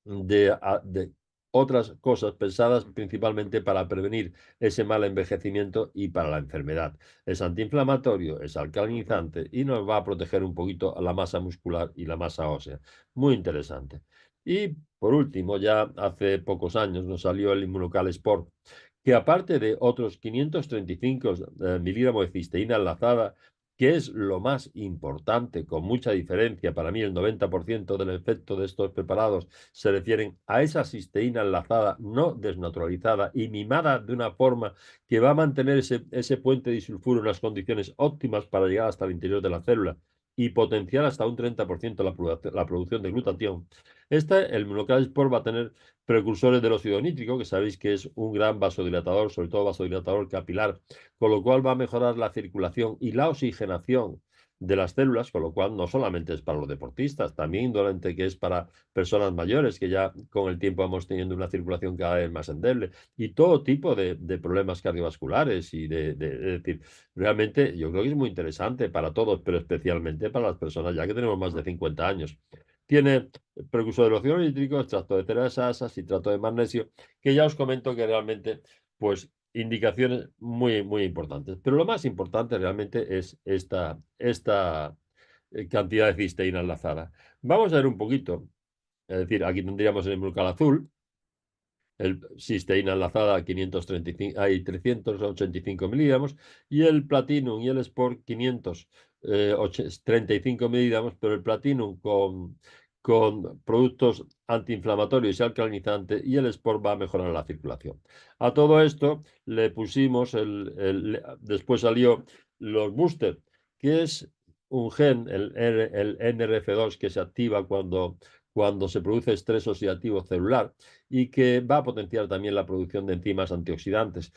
de otras cosas pensadas principalmente para prevenir ese mal envejecimiento y para la enfermedad. Es antiinflamatorio, es alcalinizante y nos va a proteger un poquito a la masa muscular y la masa ósea. Muy interesante. Y por último, ya hace pocos años nos salió el Inmunocal Sport, que aparte de otros 535 miligramos de cisteína enlazada, que es lo más importante, con mucha diferencia, para mí el 90% del efecto de estos preparados se refieren a esa cisteína enlazada, no desnaturalizada y mimada de una forma que va a mantener ese puente disulfuro en unas condiciones óptimas para llegar hasta el interior de la célula y potenciar hasta un 30% la producción de glutatión. El Monocal Sport va a tener precursores del óxido nítrico, que sabéis que es un gran vasodilatador, sobre todo vasodilatador capilar, con lo cual va a mejorar la circulación y la oxigenación de las células, con lo cual no solamente es para los deportistas, también indolente que es para personas mayores, que ya con el tiempo vamos teniendo una circulación cada vez más endeble, y todo tipo de problemas cardiovasculares, es decir, realmente yo creo que es muy interesante para todos, pero especialmente para las personas ya que tenemos más de 50 años. Tiene precursor del óxido nítrico, extracto de tereasas, citrato de magnesio, que ya os comento que realmente, pues, indicaciones muy, muy importantes. Pero lo más importante realmente es esta cantidad de cisteína enlazada. Vamos a ver un poquito, es decir, aquí tendríamos el Emulcal azul, el cisteína enlazada a 535, hay 385 miligramos, y el Platinum y el Sport 535 miligramos, pero el Platinum con productos antiinflamatorios y alcalinizantes, y el Sport va a mejorar la circulación. A todo esto le pusimos, después salió los booster, que es un gen, el NRF2, que se activa cuando se produce estrés oxidativo celular y que va a potenciar también la producción de enzimas antioxidantes.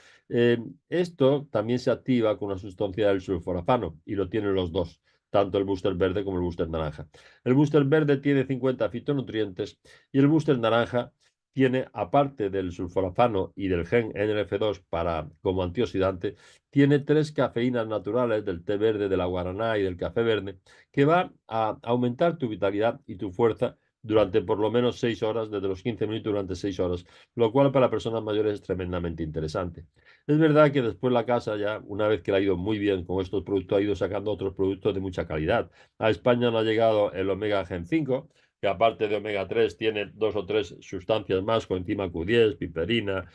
Esto también se activa con una sustancia del sulforafano y lo tienen los dos, tanto el booster verde como el booster naranja. El booster verde tiene 50 fitonutrientes y el booster naranja tiene, aparte del sulforafano y del gen NRF2 como antioxidante, tiene 3 cafeínas naturales del té verde, de la guaraná y del café verde, que va a aumentar tu vitalidad y tu fuerza durante por lo menos 6 horas, desde los 15 minutos durante 6 horas, lo cual para personas mayores es tremendamente interesante. Es verdad que después la casa ya, una vez que le ha ido muy bien con estos productos, ha ido sacando otros productos de mucha calidad. A España no ha llegado el Omega Gen 5, que aparte de Omega 3 tiene 2 o 3 sustancias más, coenzima Q10, piperina,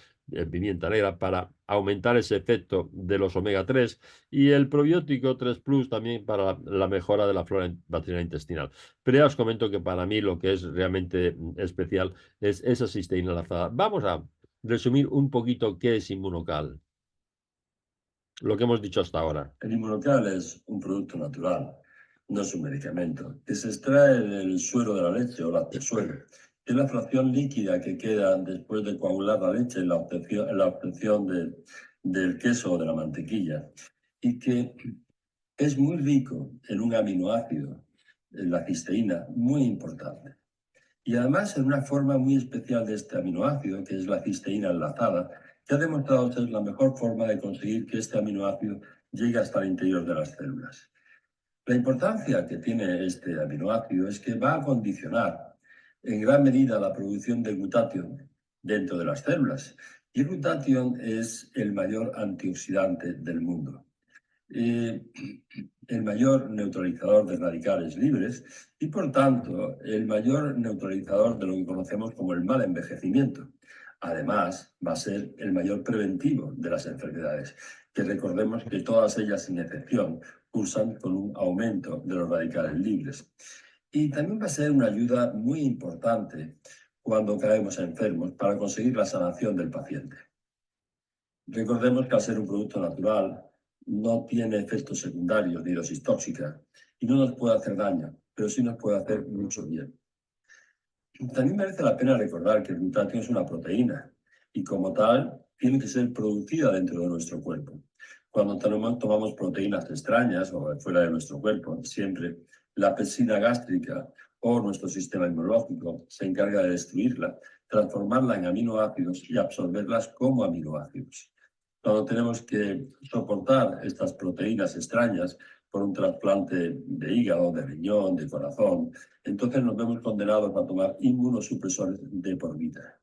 pimienta negra, para aumentar ese efecto de los omega 3, y el probiótico 3 Plus también para la mejora de la flora bacteriana intestinal. Pero ya os comento que para mí lo que es realmente especial es esa cisteína enlazada. Vamos a resumir un poquito qué es Inmunocal, lo que hemos dicho hasta ahora. El Inmunocal es un producto natural, no es un medicamento, que se extrae del suero de la leche o lactosuero. Es la fracción líquida que queda después de coagular la leche en la obtención del queso o de la mantequilla, y que es muy rico en un aminoácido, en la cisteína, muy importante. Y además en una forma muy especial de este aminoácido, que es la cisteína enlazada, que ha demostrado ser la mejor forma de conseguir que este aminoácido llegue hasta el interior de las células. La importancia que tiene este aminoácido es que va a condicionar en gran medida la producción de glutatión dentro de las células. Y el glutatión es el mayor antioxidante del mundo. El mayor neutralizador de radicales libres y, por tanto, el mayor neutralizador de lo que conocemos como el mal envejecimiento. Además, va a ser el mayor preventivo de las enfermedades, que recordemos que todas ellas, sin excepción, cursan con un aumento de los radicales libres. Y también va a ser una ayuda muy importante cuando caemos enfermos para conseguir la sanación del paciente. Recordemos que al ser un producto natural, no tiene efectos secundarios ni dosis tóxica y no nos puede hacer daño, pero sí nos puede hacer mucho bien. También merece la pena recordar que el glutatión es una proteína y como tal tiene que ser producida dentro de nuestro cuerpo. Cuando tomamos proteínas extrañas o fuera de nuestro cuerpo, siempre la pepsina gástrica o nuestro sistema inmunológico se encarga de destruirla, transformarla en aminoácidos y absorberlas como aminoácidos. cuando tenemos que soportar estas proteínas extrañas por un trasplante de hígado, de riñón, de corazón, entonces nos vemos condenados a tomar inmunosupresores de por vida.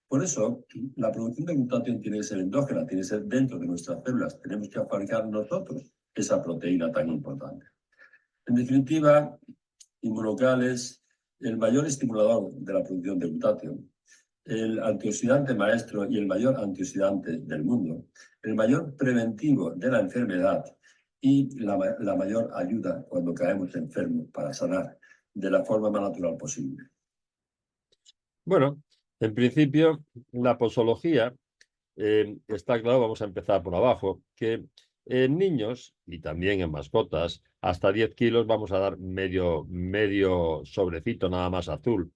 Por eso, la producción de glutatión tiene que ser endógena, tiene que ser dentro de nuestras células. Tenemos que fabricar nosotros esa proteína tan importante. En definitiva, Inmunocal es el mayor estimulador de la producción de glutatión, el antioxidante maestro y el mayor antioxidante del mundo, el mayor preventivo de la enfermedad y la mayor ayuda cuando caemos enfermos para sanar de la forma más natural posible. Bueno, en principio, la posología está claro, vamos a empezar por abajo, que en niños y también en mascotas, hasta 10 kilos vamos a dar medio sobrecito nada más azul.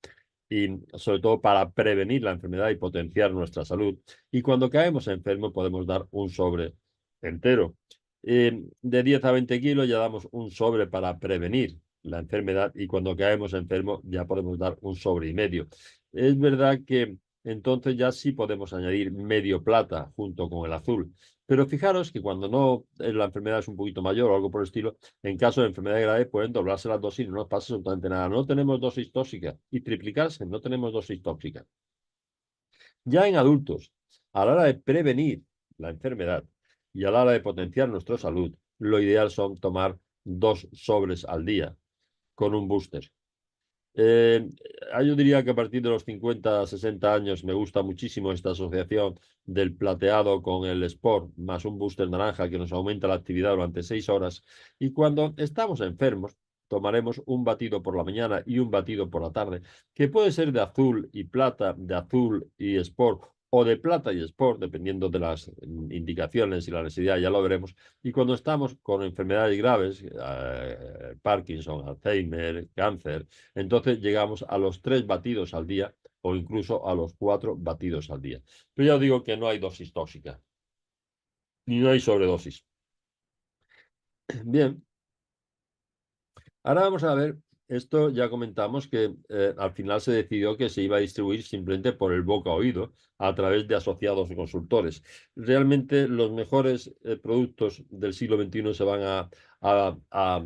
Y sobre todo para prevenir la enfermedad y potenciar nuestra salud. Y cuando caemos enfermos podemos dar un sobre entero. De 10 a 20 kilos ya damos un sobre para prevenir la enfermedad y cuando caemos enfermos ya podemos dar un sobre y medio. Es verdad que entonces ya sí podemos añadir medio plata junto con el azul. Pero fijaros que cuando no la enfermedad es un poquito mayor o algo por el estilo, en caso de enfermedad grave pueden doblarse las dosis y no nos pasa absolutamente nada. No tenemos dosis tóxica y triplicarse, no tenemos dosis tóxica. Ya en adultos, a la hora de prevenir la enfermedad y a la hora de potenciar nuestra salud, lo ideal son tomar 2 sobres al día con un booster. Yo diría que a partir de los 50, 60 años me gusta muchísimo esta asociación del plateado con el Sport, más un booster naranja que nos aumenta la actividad durante 6 horas. Y cuando estamos enfermos, tomaremos un batido por la mañana y un batido por la tarde, que puede ser de azul y plata, de azul y Sport, o de plata y Sport, dependiendo de las indicaciones y la necesidad, ya lo veremos. Y cuando estamos con enfermedades graves, Parkinson, Alzheimer, cáncer, entonces llegamos a los 3 batidos al día o incluso a los 4 batidos al día. Pero ya os digo que no hay dosis tóxica, ni no hay sobredosis. Bien, ahora vamos a ver, esto ya comentamos que al final se decidió que se iba a distribuir simplemente por el boca a oído a través de asociados y consultores. Realmente los mejores productos del siglo XXI se van a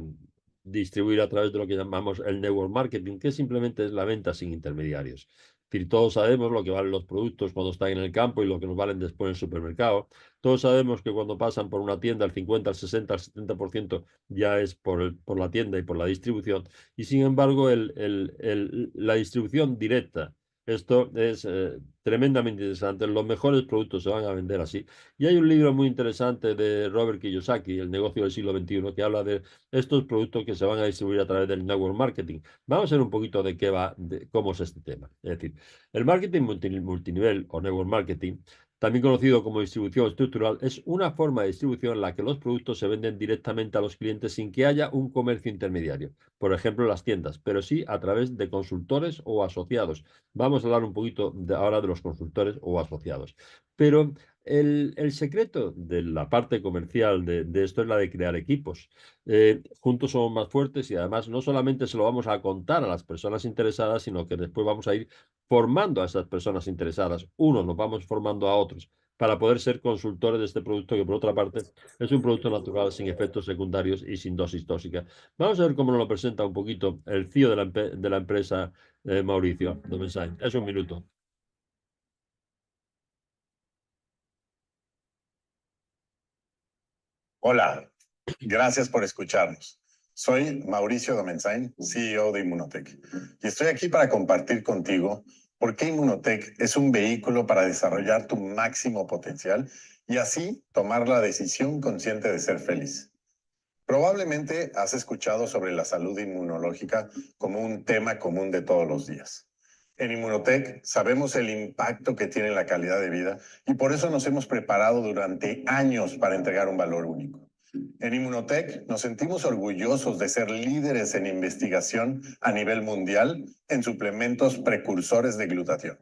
distribuir a través de lo que llamamos el network marketing, que simplemente es la venta sin intermediarios. Es decir, todos sabemos lo que valen los productos cuando están en el campo y lo que nos valen después en el supermercado. Todos sabemos que cuando pasan por una tienda el 50, el 60, el 70% ya es por la tienda y por la distribución. Y sin embargo, la distribución directa, esto es tremendamente interesante. Los mejores productos se van a vender así. Y hay un libro muy interesante de Robert Kiyosaki, El negocio del siglo XXI, que habla de estos productos que se van a distribuir a través del network marketing. Vamos a ver un poquito de qué va, de cómo es este tema. Es decir, el marketing multinivel o network marketing, también conocido como distribución estructural, es una forma de distribución en la que los productos se venden directamente a los clientes sin que haya un comercio intermediario, por ejemplo las tiendas, pero sí a través de consultores o asociados. Vamos a hablar un poquito ahora de los consultores o asociados. Pero el secreto de la parte comercial de esto es la de crear equipos. Juntos somos más fuertes y además no solamente se lo vamos a contar a las personas interesadas, sino que después vamos a ir formando a esas personas interesadas. Unos nos vamos formando a otros para poder ser consultores de este producto que por otra parte es un producto natural sin efectos secundarios y sin dosis tóxica. Vamos a ver cómo nos lo presenta un poquito el CEO de la empresa, Mauricio Domensain. Es un minuto. Hola, gracias por escucharnos. Soy Mauricio Domensain, CEO de Immunotech, y estoy aquí para compartir contigo por qué Immunotech es un vehículo para desarrollar tu máximo potencial y así tomar la decisión consciente de ser feliz. Probablemente has escuchado sobre la salud inmunológica como un tema común de todos los días. En Immunotech sabemos el impacto que tiene en la calidad de vida y por eso nos hemos preparado durante años para entregar un valor único. En Immunotech nos sentimos orgullosos de ser líderes en investigación a nivel mundial en suplementos precursores de glutatión.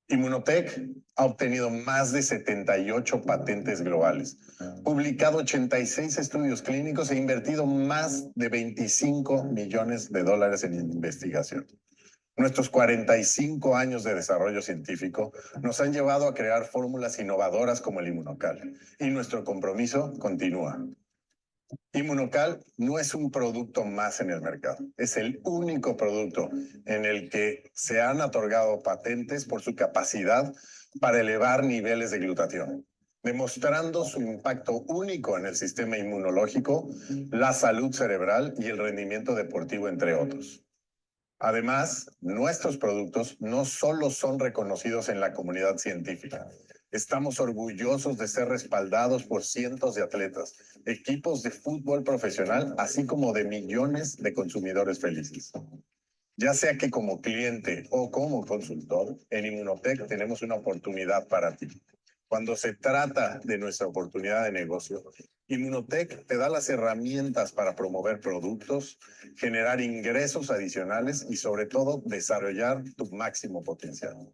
Immunotech ha obtenido más de 78 patentes globales, publicado 86 estudios clínicos e invertido más de $25 millones en investigación. Nuestros 45 años de desarrollo científico nos han llevado a crear fórmulas innovadoras como el Inmunocal, y nuestro compromiso continúa. Inmunocal no es un producto más en el mercado, es el único producto en el que se han otorgado patentes por su capacidad para elevar niveles de glutatión, demostrando su impacto único en el sistema inmunológico, la salud cerebral y el rendimiento deportivo, entre otros. Además, nuestros productos no solo son reconocidos en la comunidad científica, estamos orgullosos de ser respaldados por cientos de atletas, equipos de fútbol profesional, así como de millones de consumidores felices. Ya sea que como cliente o como consultor, en Inmunotech tenemos una oportunidad para ti. Cuando se trata de nuestra oportunidad de negocio, Inmunotech te da las herramientas para promover productos, generar ingresos adicionales y sobre todo desarrollar tu máximo potencial.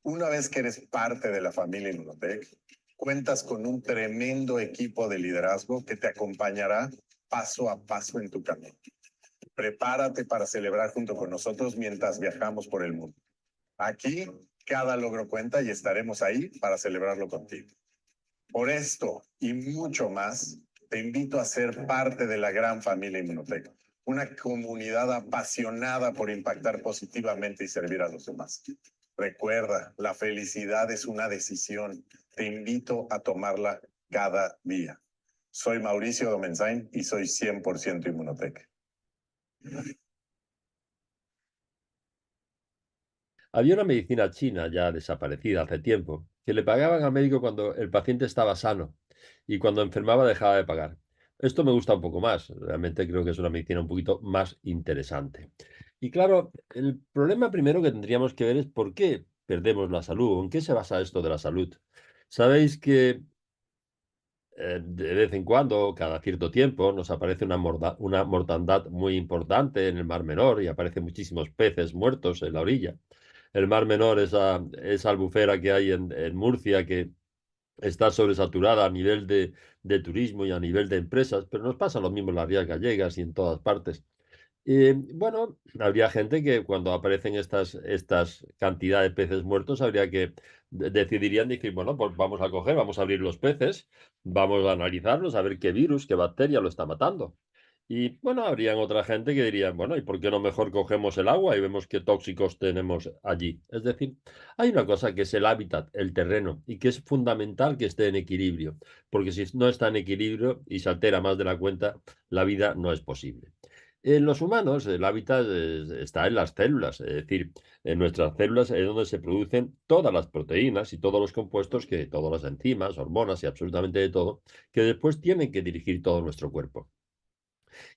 Una vez que eres parte de la familia Inmunotech, cuentas con un tremendo equipo de liderazgo que te acompañará paso a paso en tu camino. Prepárate para celebrar junto con nosotros mientras viajamos por el mundo. Aquí, cada logro cuenta y estaremos ahí para celebrarlo contigo. Por esto y mucho más, te invito a ser parte de la gran familia Inmunotech, una comunidad apasionada por impactar positivamente y servir a los demás. Recuerda, la felicidad es una decisión. Te invito a tomarla cada día. Soy Mauricio Domenzain y soy 100% Inmunotech. Había una medicina china ya desaparecida hace tiempo, que le pagaban al médico cuando el paciente estaba sano y cuando enfermaba dejaba de pagar. Esto me gusta un poco más, realmente creo que es una medicina un poquito más interesante. Y claro, el problema primero que tendríamos que ver es por qué perdemos la salud, en qué se basa esto de la salud. Sabéis que de vez en cuando, cada cierto tiempo, nos aparece una mortandad muy importante en el Mar Menor y aparecen muchísimos peces muertos en la orilla. El Mar Menor, esa albufera que hay en Murcia, que está sobresaturada a nivel de turismo y a nivel de empresas, pero nos pasa lo mismo en las Rías Gallegas y en todas partes. Bueno, habría gente que cuando aparecen estas cantidades de peces muertos, habría que decidirían decir, bueno, pues vamos a coger, vamos a abrir los peces, vamos a analizarlos, a ver qué virus, qué bacteria lo está matando. Y bueno, habrían otra gente que dirían, bueno, ¿y por qué no mejor cogemos el agua y vemos qué tóxicos tenemos allí? Es decir, hay una cosa que es el hábitat, el terreno, y que es fundamental que esté en equilibrio, porque si no está en equilibrio y se altera más de la cuenta, la vida no es posible. En los humanos, el hábitat está en las células, es decir, en nuestras células es donde se producen todas las proteínas y todos los compuestos, todas las enzimas, hormonas y absolutamente de todo, que después tienen que dirigir todo nuestro cuerpo.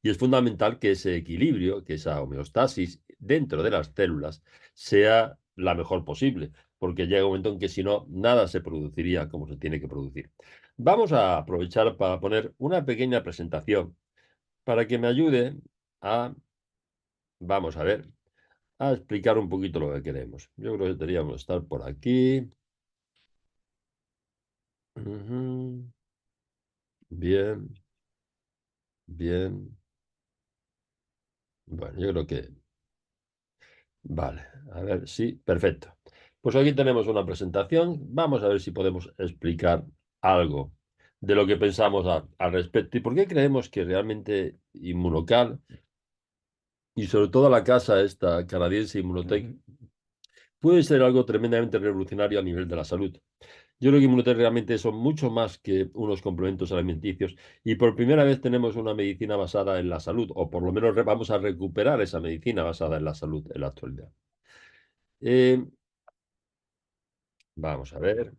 Y es fundamental que ese equilibrio, que esa homeostasis dentro de las células sea la mejor posible, porque llega un momento en que si no, nada se produciría como se tiene que producir. Vamos a aprovechar para poner una pequeña presentación para que me ayude a, vamos a ver, a explicar un poquito lo que queremos. Yo creo que deberíamos estar por aquí. Ujú. Bien, bien. Bueno, yo creo que vale, a ver, sí, perfecto. Pues aquí tenemos una presentación. Vamos a ver si podemos explicar algo de lo que pensamos al respecto y por qué creemos que realmente Inmunocal y sobre todo la casa esta canadiense Immunotech puede ser algo tremendamente revolucionario a nivel de la salud. Yo creo que Immunotech realmente son mucho más que unos complementos alimenticios y por primera vez tenemos una medicina basada en la salud, o por lo menos vamos a recuperar esa medicina basada en la salud en la actualidad. Eh, Vamos a ver.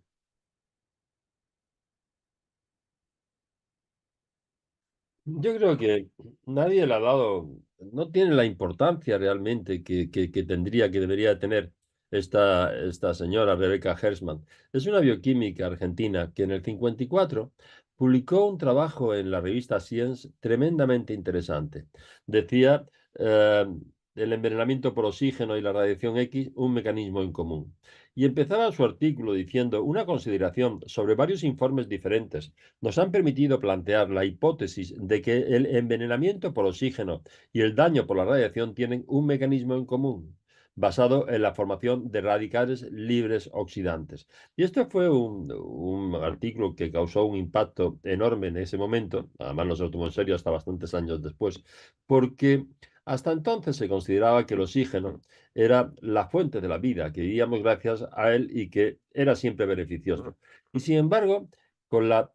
Yo creo que nadie le ha dado, no tiene la importancia realmente que tendría, que debería tener esta señora Rebecca Hersman. Es una bioquímica argentina que en el 54 publicó un trabajo en la revista Science tremendamente interesante. Decía, eh, el envenenamiento por oxígeno y la radiación X, un mecanismo en común. Y empezaba su artículo diciendo una consideración sobre varios informes diferentes nos han permitido plantear la hipótesis de que el envenenamiento por oxígeno y el daño por la radiación tienen un mecanismo en común. basado en la formación de radicales libres oxidantes. Y esto fue un artículo que causó un impacto enorme en ese momento, además no se lo tomó en serio hasta bastantes años después, porque hasta entonces se consideraba que el oxígeno era la fuente de la vida, que vivíamos gracias a él y que era siempre beneficioso. Y sin embargo, con la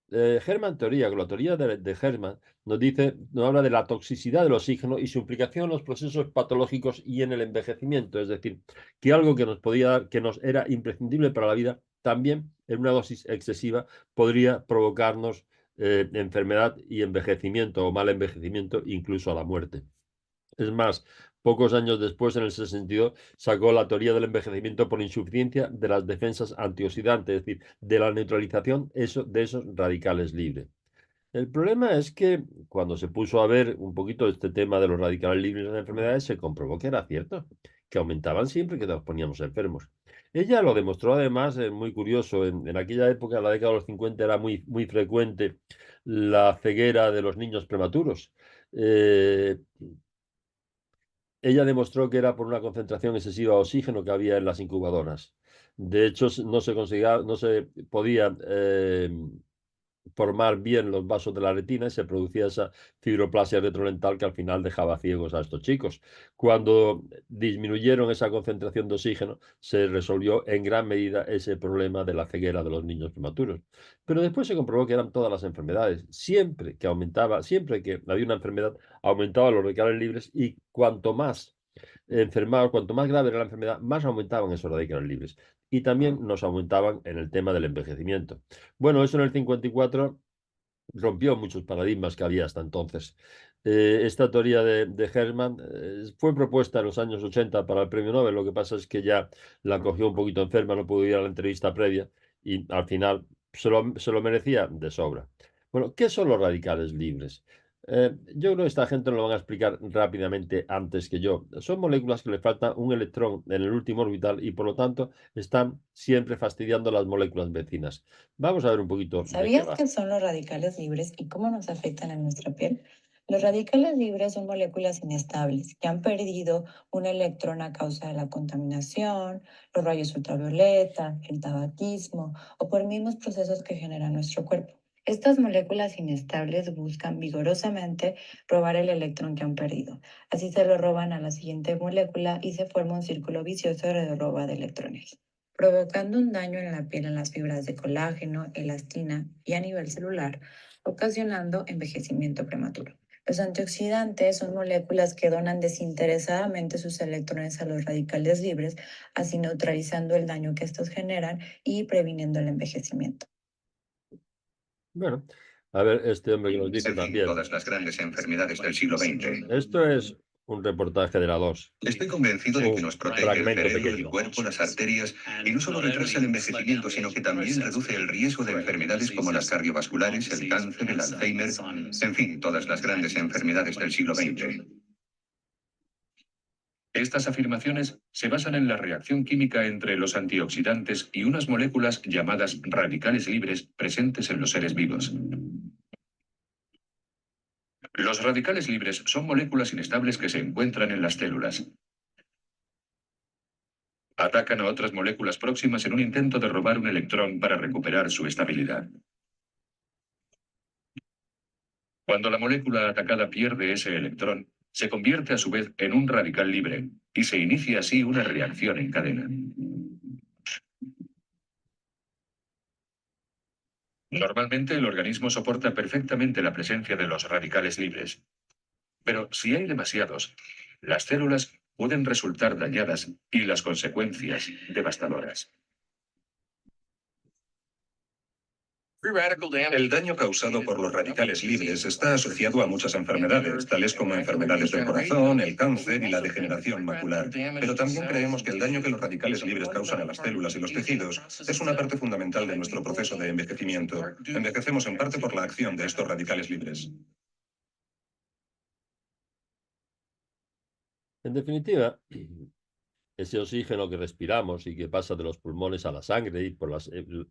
Hermann teoría, con la teoría de Hermann, nos habla de la toxicidad del oxígeno y su implicación en los procesos patológicos y en el envejecimiento. Es decir, que algo que nos podía dar, que nos era imprescindible para la vida, también en una dosis excesiva podría provocarnos enfermedad y envejecimiento o mal envejecimiento, incluso a la muerte. Es más, pocos años después, en el 62, sacó la teoría del envejecimiento por insuficiencia de las defensas antioxidantes, es decir, de la neutralización de esos radicales libres. El problema es que cuando se puso a ver un poquito este tema de los radicales libres en las enfermedades, se comprobó que era cierto, que aumentaban siempre que nos poníamos enfermos. Ella lo demostró además, muy curioso, en aquella época, en la década de los 50, era muy frecuente la ceguera de los niños prematuros. Eh, Ella demostró que era por una concentración excesiva de oxígeno que había en las incubadoras. De hecho, no se conseguía, no se podía formar bien los vasos de la retina y se producía esa fibroplasia retrolental que al final dejaba ciegos a estos chicos. Cuando disminuyeron esa concentración de oxígeno, se resolvió en gran medida ese problema de la ceguera de los niños prematuros. Pero después se comprobó que eran todas las enfermedades. Siempre que aumentaba, siempre que había una enfermedad, aumentaban los radicales libres y cuanto más enfermado, cuanto más grave era la enfermedad, más aumentaban esos radicales libres. Y también nos aumentaban en el tema del envejecimiento. Bueno, eso en el 54 rompió muchos paradigmas que había hasta entonces. Esta teoría de Hermann fue propuesta en los años 80 para el premio Nobel. Lo que pasa es que ya la cogió un poquito enferma, no pudo ir a la entrevista previa y al final se lo merecía de sobra. Bueno, ¿qué son los radicales libres? Yo creo que esta gente nos lo van a explicar rápidamente antes que yo. Son moléculas que le falta un electrón en el último orbital y por lo tanto están siempre fastidiando las moléculas vecinas. Vamos a ver un poquito de qué ¿Sabías va. qué son los radicales libres y cómo nos afectan en nuestra piel? Los radicales libres son moléculas inestables que han perdido un electrón a causa de la contaminación, los rayos ultravioleta, el tabaquismo o por mismos procesos que genera nuestro cuerpo. Estas moléculas inestables buscan vigorosamente robar el electrón que han perdido. Así se lo roban a la siguiente molécula y se forma un círculo vicioso de roba de electrones, provocando un daño en la piel, en las fibras de colágeno, elastina y a nivel celular, ocasionando envejecimiento prematuro. Los antioxidantes son moléculas que donan desinteresadamente sus electrones a los radicales libres, así neutralizando el daño que estos generan y previniendo el envejecimiento. Bueno, a ver, este hombre que nos dice En fin, también. todas las grandes enfermedades del siglo XX. Esto es un reportaje de la 2. Estoy convencido de que Un nos protege el fragmento cerebro, el pequeño. cuerpo, las arterias, y no solo retrasa el envejecimiento, sino que también reduce el riesgo de enfermedades como las cardiovasculares, el cáncer, el Alzheimer, en fin, todas las grandes enfermedades del siglo XX. Estas afirmaciones se basan en la reacción química entre los antioxidantes y unas moléculas llamadas radicales libres presentes en los seres vivos. Los radicales libres son moléculas inestables que se encuentran en las células. Atacan a otras moléculas próximas en un intento de robar un electrón para recuperar su estabilidad. Cuando la molécula atacada pierde ese electrón, se convierte a su vez en un radical libre y se inicia así una reacción en cadena. Normalmente el organismo soporta perfectamente la presencia de los radicales libres. Pero si hay demasiados, las células pueden resultar dañadas y las consecuencias devastadoras. El daño causado por los radicales libres está asociado a muchas enfermedades, tales como enfermedades del corazón, el cáncer y la degeneración macular. Pero también creemos que el daño que los radicales libres causan a las células y los tejidos es una parte fundamental de nuestro proceso de envejecimiento. Envejecemos en parte por la acción de estos radicales libres. En definitiva, ese oxígeno que respiramos y que pasa de los pulmones a la sangre y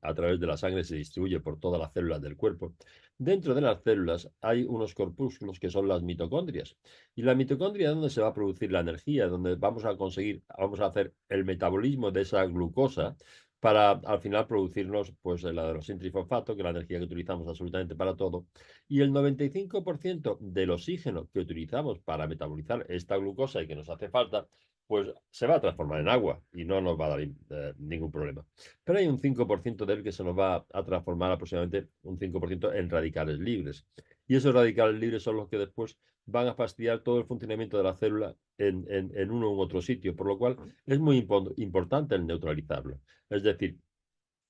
a través de la sangre se distribuye por todas las células del cuerpo. Dentro de las células hay unos corpúsculos que son las mitocondrias. Y la mitocondria es donde se va a producir la energía, donde vamos a hacer el metabolismo de esa glucosa para al final producirnos pues el adenosín-trifosfato, que es la energía que utilizamos absolutamente para todo. Y el 95% del oxígeno que utilizamos para metabolizar esta glucosa y que nos hace falta, pues se va a transformar en agua y no nos va a dar ningún problema. Pero hay un 5% de él que se nos va a transformar aproximadamente un 5% en radicales libres. Y esos radicales libres son los que después van a fastidiar todo el funcionamiento de la célula en uno u otro sitio, por lo cual es muy importante el neutralizarlo. Es decir,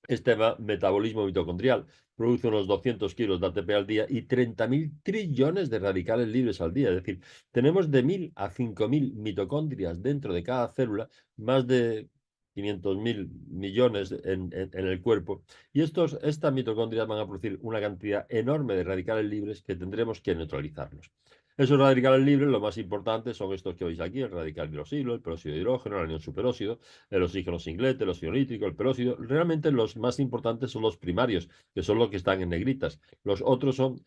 este metabolismo mitocondrial produce unos 200 kilos de ATP al día y 30.000 trillones de radicales libres al día. Es decir, tenemos de 1.000 a 5.000 mitocondrias dentro de cada célula, más de 500.000 millones en el cuerpo. Y estas mitocondrias van a producir una cantidad enorme de radicales libres que tendremos que neutralizarlos. Esos radicales libres, lo más importante, son estos que veis aquí: el radical hidroxilo, el peróxido de hidrógeno, el anión superóxido, el oxígeno singlete, el óxido nítrico, el peróxido. Realmente los más importantes son los primarios, que son los que están en negritas. Los otros son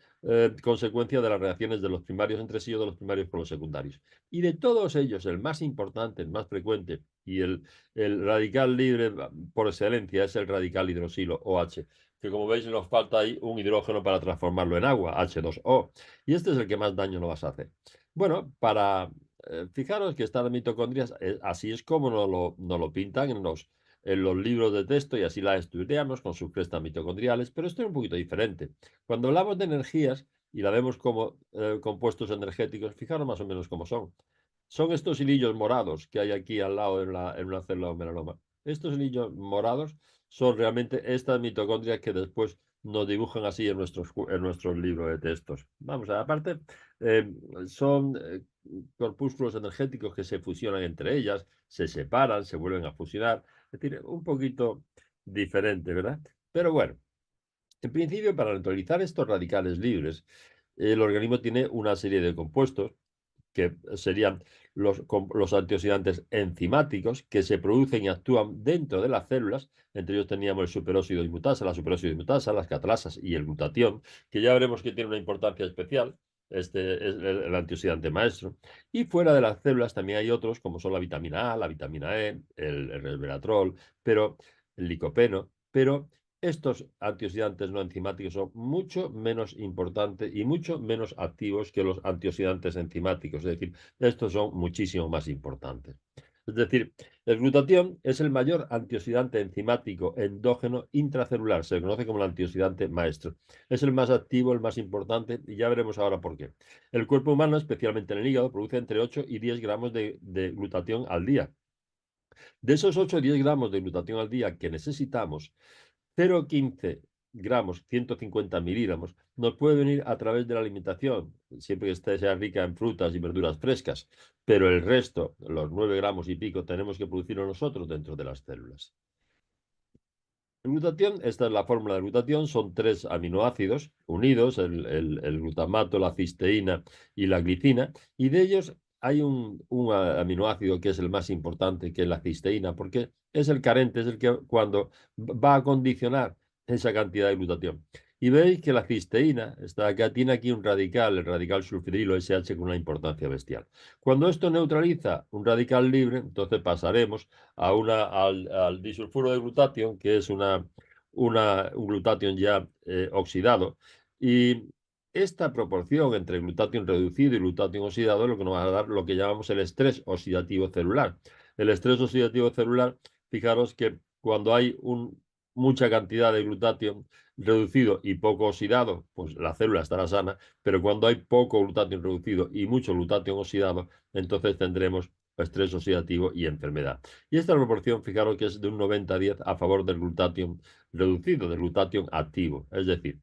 consecuencia de las reacciones de los primarios entre sí o de los primarios con los secundarios. Y de todos ellos, el más importante, el más frecuente y el radical libre por excelencia es el radical hidroxilo, OH, que como veis nos falta ahí un hidrógeno para transformarlo en agua, H2O. Y este es el que más daño nos vas a hacer. Bueno, fijaros que estas mitocondrias, así es como nos lo pintan en los libros de texto y así las estudiamos con sus crestas mitocondriales, pero esto es un poquito diferente. Cuando hablamos de energías y la vemos como compuestos energéticos, fijaros más o menos cómo son. Son estos hilillos morados que hay aquí al lado en una célula de un melanoma. Estos hilillos morados son realmente estas mitocondrias que después nos dibujan así en nuestros libros de textos. Vamos, aparte, eh, son corpúsculos energéticos que se fusionan entre ellas, se separan, se vuelven a fusionar. Es decir, un poquito diferente, ¿verdad? Pero bueno, en principio, para neutralizar estos radicales libres, el organismo tiene una serie de compuestos que serían los antioxidantes enzimáticos que se producen y actúan dentro de las células. Entre ellos teníamos el superóxido dismutasa, la superóxido dismutasa, las catlasas y el glutatión, que ya veremos que tiene una importancia especial. Este es el antioxidante maestro. Y fuera de las células también hay otros, como son la vitamina A, la vitamina E, el resveratrol, pero el licopeno, pero estos antioxidantes no enzimáticos son mucho menos importantes y mucho menos activos que los antioxidantes enzimáticos. Es decir, estos son muchísimo más importantes. Es decir, el glutatión es el mayor antioxidante enzimático endógeno intracelular. Se le conoce como el antioxidante maestro. Es el más activo, el más importante, y ya veremos ahora por qué. El cuerpo humano, especialmente en el hígado, produce entre 8 y 10 gramos de glutatión al día. De esos 8 o 10 gramos de glutatión al día que necesitamos, 0,15 gramos, 150 miligramos, nos puede venir a través de la alimentación, siempre que sea rica en frutas y verduras frescas, pero el resto, los 9 gramos y pico, tenemos que producirlo nosotros dentro de las células. El glutatión, esta es la fórmula de glutatión, son 3 aminoácidos unidos, el glutamato, la cisteína y la glicina, y de ellos hay un aminoácido que es el más importante, que es la cisteína, porque es el carente, es el que cuando va a condicionar esa cantidad de glutatión. Y veis que la cisteína tiene aquí un radical, el radical sulfidrilo SH, con una importancia bestial. Cuando esto neutraliza un radical libre, entonces pasaremos al disulfuro de glutatión, que es un glutatión ya oxidado. Y esta proporción entre glutatión reducido y glutatión oxidado es lo que nos va a dar lo que llamamos el estrés oxidativo celular. El estrés oxidativo celular, fijaros que cuando hay mucha cantidad de glutatión reducido y poco oxidado, pues la célula estará sana, pero cuando hay poco glutatión reducido y mucho glutatión oxidado, entonces tendremos estrés oxidativo y enfermedad. Y esta proporción, fijaros que es de un 90-10 a favor del glutatión reducido, del glutatión activo. Es decir,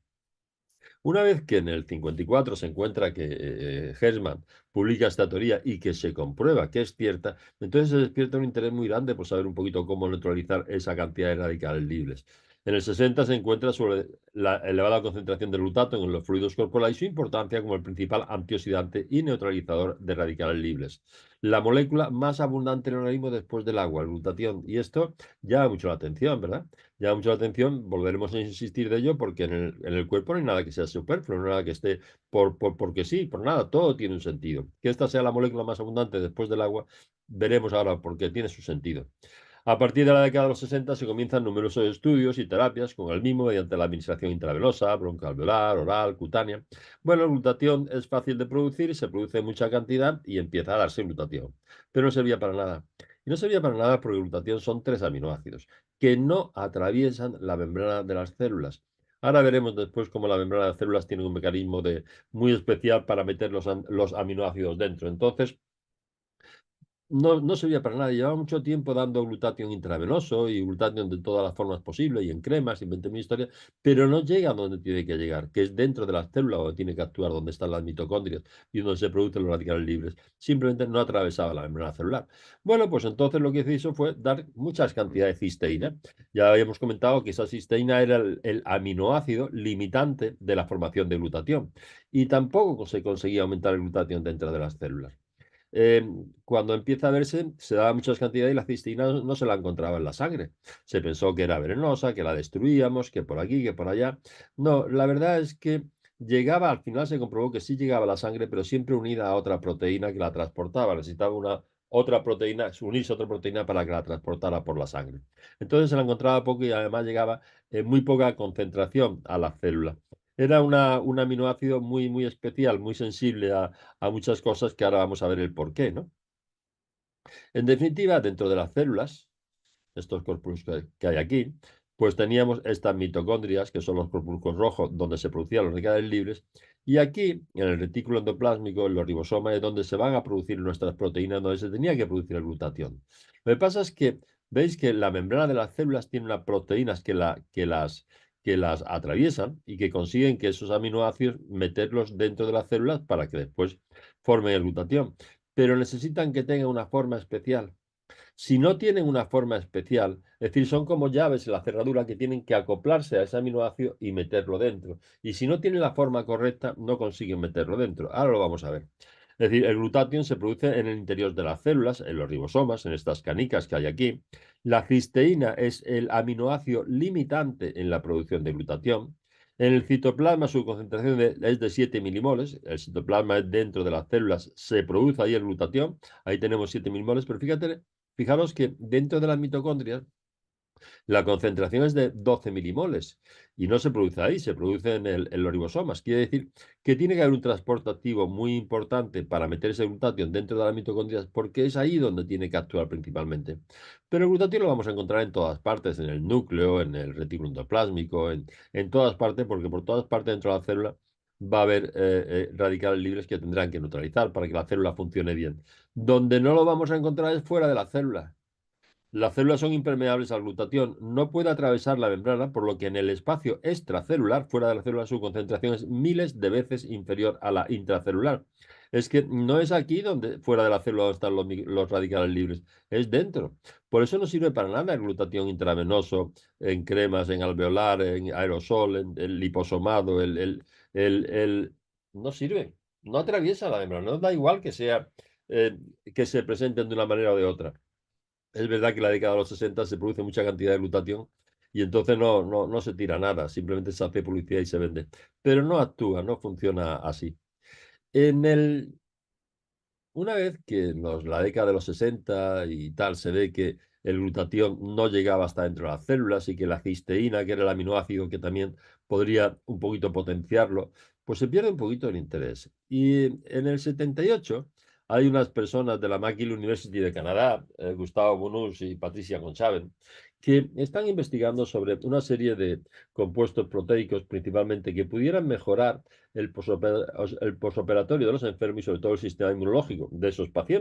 una vez que en el 54 se encuentra que Hersman publica esta teoría y que se comprueba que es cierta, entonces se despierta un interés muy grande por saber un poquito cómo neutralizar esa cantidad de radicales libres. En el 60 se encuentra sobre la elevada concentración de glutato en los fluidos corporales y su importancia como el principal antioxidante y neutralizador de radicales libres. La molécula más abundante en el organismo después del agua, el glutatión. Y esto llama mucho la atención, ¿verdad? Llama mucho la atención, volveremos a insistir de ello porque en el cuerpo no hay nada que sea superfluo, no hay nada que esté porque sí, por nada, todo tiene un sentido. Que esta sea la molécula más abundante después del agua, veremos ahora por qué tiene su sentido. A partir de la década de los 60 se comienzan numerosos estudios y terapias con el mismo mediante la administración intravenosa, broncoalveolar, oral, cutánea. Bueno, el glutatión es fácil de producir, se produce en mucha cantidad y empieza a darse glutatión. Pero no servía para nada. Y no servía para nada porque el glutatión son 3 aminoácidos que no atraviesan la membrana de las células. Ahora veremos después cómo la membrana de las células tiene un mecanismo muy especial para meter los aminoácidos dentro. Entonces, no servía para nada. Llevaba mucho tiempo dando glutatión intravenoso y glutatión de todas las formas posibles y en cremas y 20.000 historias, pero no llega a donde tiene que llegar, que es dentro de las células donde tiene que actuar, donde están las mitocondrias y donde se producen los radicales libres. Simplemente no atravesaba la membrana celular. Bueno, pues entonces lo que se hizo fue dar muchas cantidades de cisteína. Ya habíamos comentado que esa cisteína era el aminoácido limitante de la formación de glutatión y tampoco se conseguía aumentar el glutatión dentro de las células. Cuando empieza a verse, se daba muchas cantidades y la cisteína no se la encontraba en la sangre. Se pensó que era venenosa, que la destruíamos, que por aquí, que por allá. No, la verdad es que llegaba, al final se comprobó que sí llegaba a la sangre, pero siempre unida a otra proteína que la transportaba. Necesitaba una otra proteína, unirse a otra proteína para que la transportara por la sangre. Entonces se la encontraba poco y además llegaba en muy poca concentración a la célula. Era un aminoácido muy especial, muy sensible a muchas cosas que ahora vamos a ver el porqué, ¿no? En definitiva, dentro de las células, estos corpúsculos que hay aquí, pues teníamos estas mitocondrias, que son los corpúsculos rojos, donde se producían los radicales libres, y aquí, en el retículo endoplásmico, en los ribosomas, es donde se van a producir nuestras proteínas, donde se tenía que producir el glutatión. Lo que pasa es que, veis que la membrana de las células tiene unas proteínas que las atraviesan y que consiguen que esos aminoácidos meterlos dentro de las células para que después formen el glutatión. Pero necesitan que tenga una forma especial. Si no tienen una forma especial, es decir, son como llaves en la cerradura que tienen que acoplarse a ese aminoácido y meterlo dentro. Y si no tienen la forma correcta, no consiguen meterlo dentro. Ahora lo vamos a ver. Es decir, el glutatión se produce en el interior de las células, en los ribosomas, en estas canicas que hay aquí. La cisteína es el aminoácido limitante en la producción de glutatión. En el citoplasma su concentración es de 7 milimoles. El citoplasma es dentro de las células, se produce ahí el glutatión. Ahí tenemos 7 milimoles, pero fijaros que dentro de las mitocondrias la concentración es de 12 milimoles y no se produce ahí, se produce en los ribosomas. Quiere decir que tiene que haber un transporte activo muy importante para meter ese glutatión dentro de las mitocondrias porque es ahí donde tiene que actuar principalmente. Pero el glutatión lo vamos a encontrar en todas partes, en el núcleo, en el retículo endoplásmico, en todas partes, porque por todas partes dentro de la célula va a haber radicales libres que tendrán que neutralizar para que la célula funcione bien. Donde no lo vamos a encontrar es fuera de la célula. Las células son impermeables al glutatión, no puede atravesar la membrana, por lo que en el espacio extracelular, fuera de la célula, su concentración es miles de veces inferior a la intracelular. Es que no es aquí donde, fuera de la célula, donde están los radicales libres, es dentro. Por eso no sirve para nada el glutatión intravenoso en cremas, en alveolar, en aerosol, en el liposomado, no sirve, no atraviesa la membrana, no da igual que sea, que se presenten de una manera o de otra. Es verdad que en la década de los 60 se produce mucha cantidad de glutatión y entonces no se tira nada, simplemente se hace publicidad y se vende. Pero no actúa, no funciona así. En el, una vez que en la década de los 60 y tal se ve que el glutatión no llegaba hasta dentro de las células y que la cisteína, que era el aminoácido que también podría un poquito potenciarlo, pues se pierde un poquito el interés. Y en el 78 hay unas personas de la McGill University de Canadá, Gustavo Bonus y Patricia Conchaven, que están investigando sobre una serie de compuestos proteicos principalmente que pudieran mejorar el posoperatorio de los enfermos y sobre todo el sistema inmunológico de esos pacientes.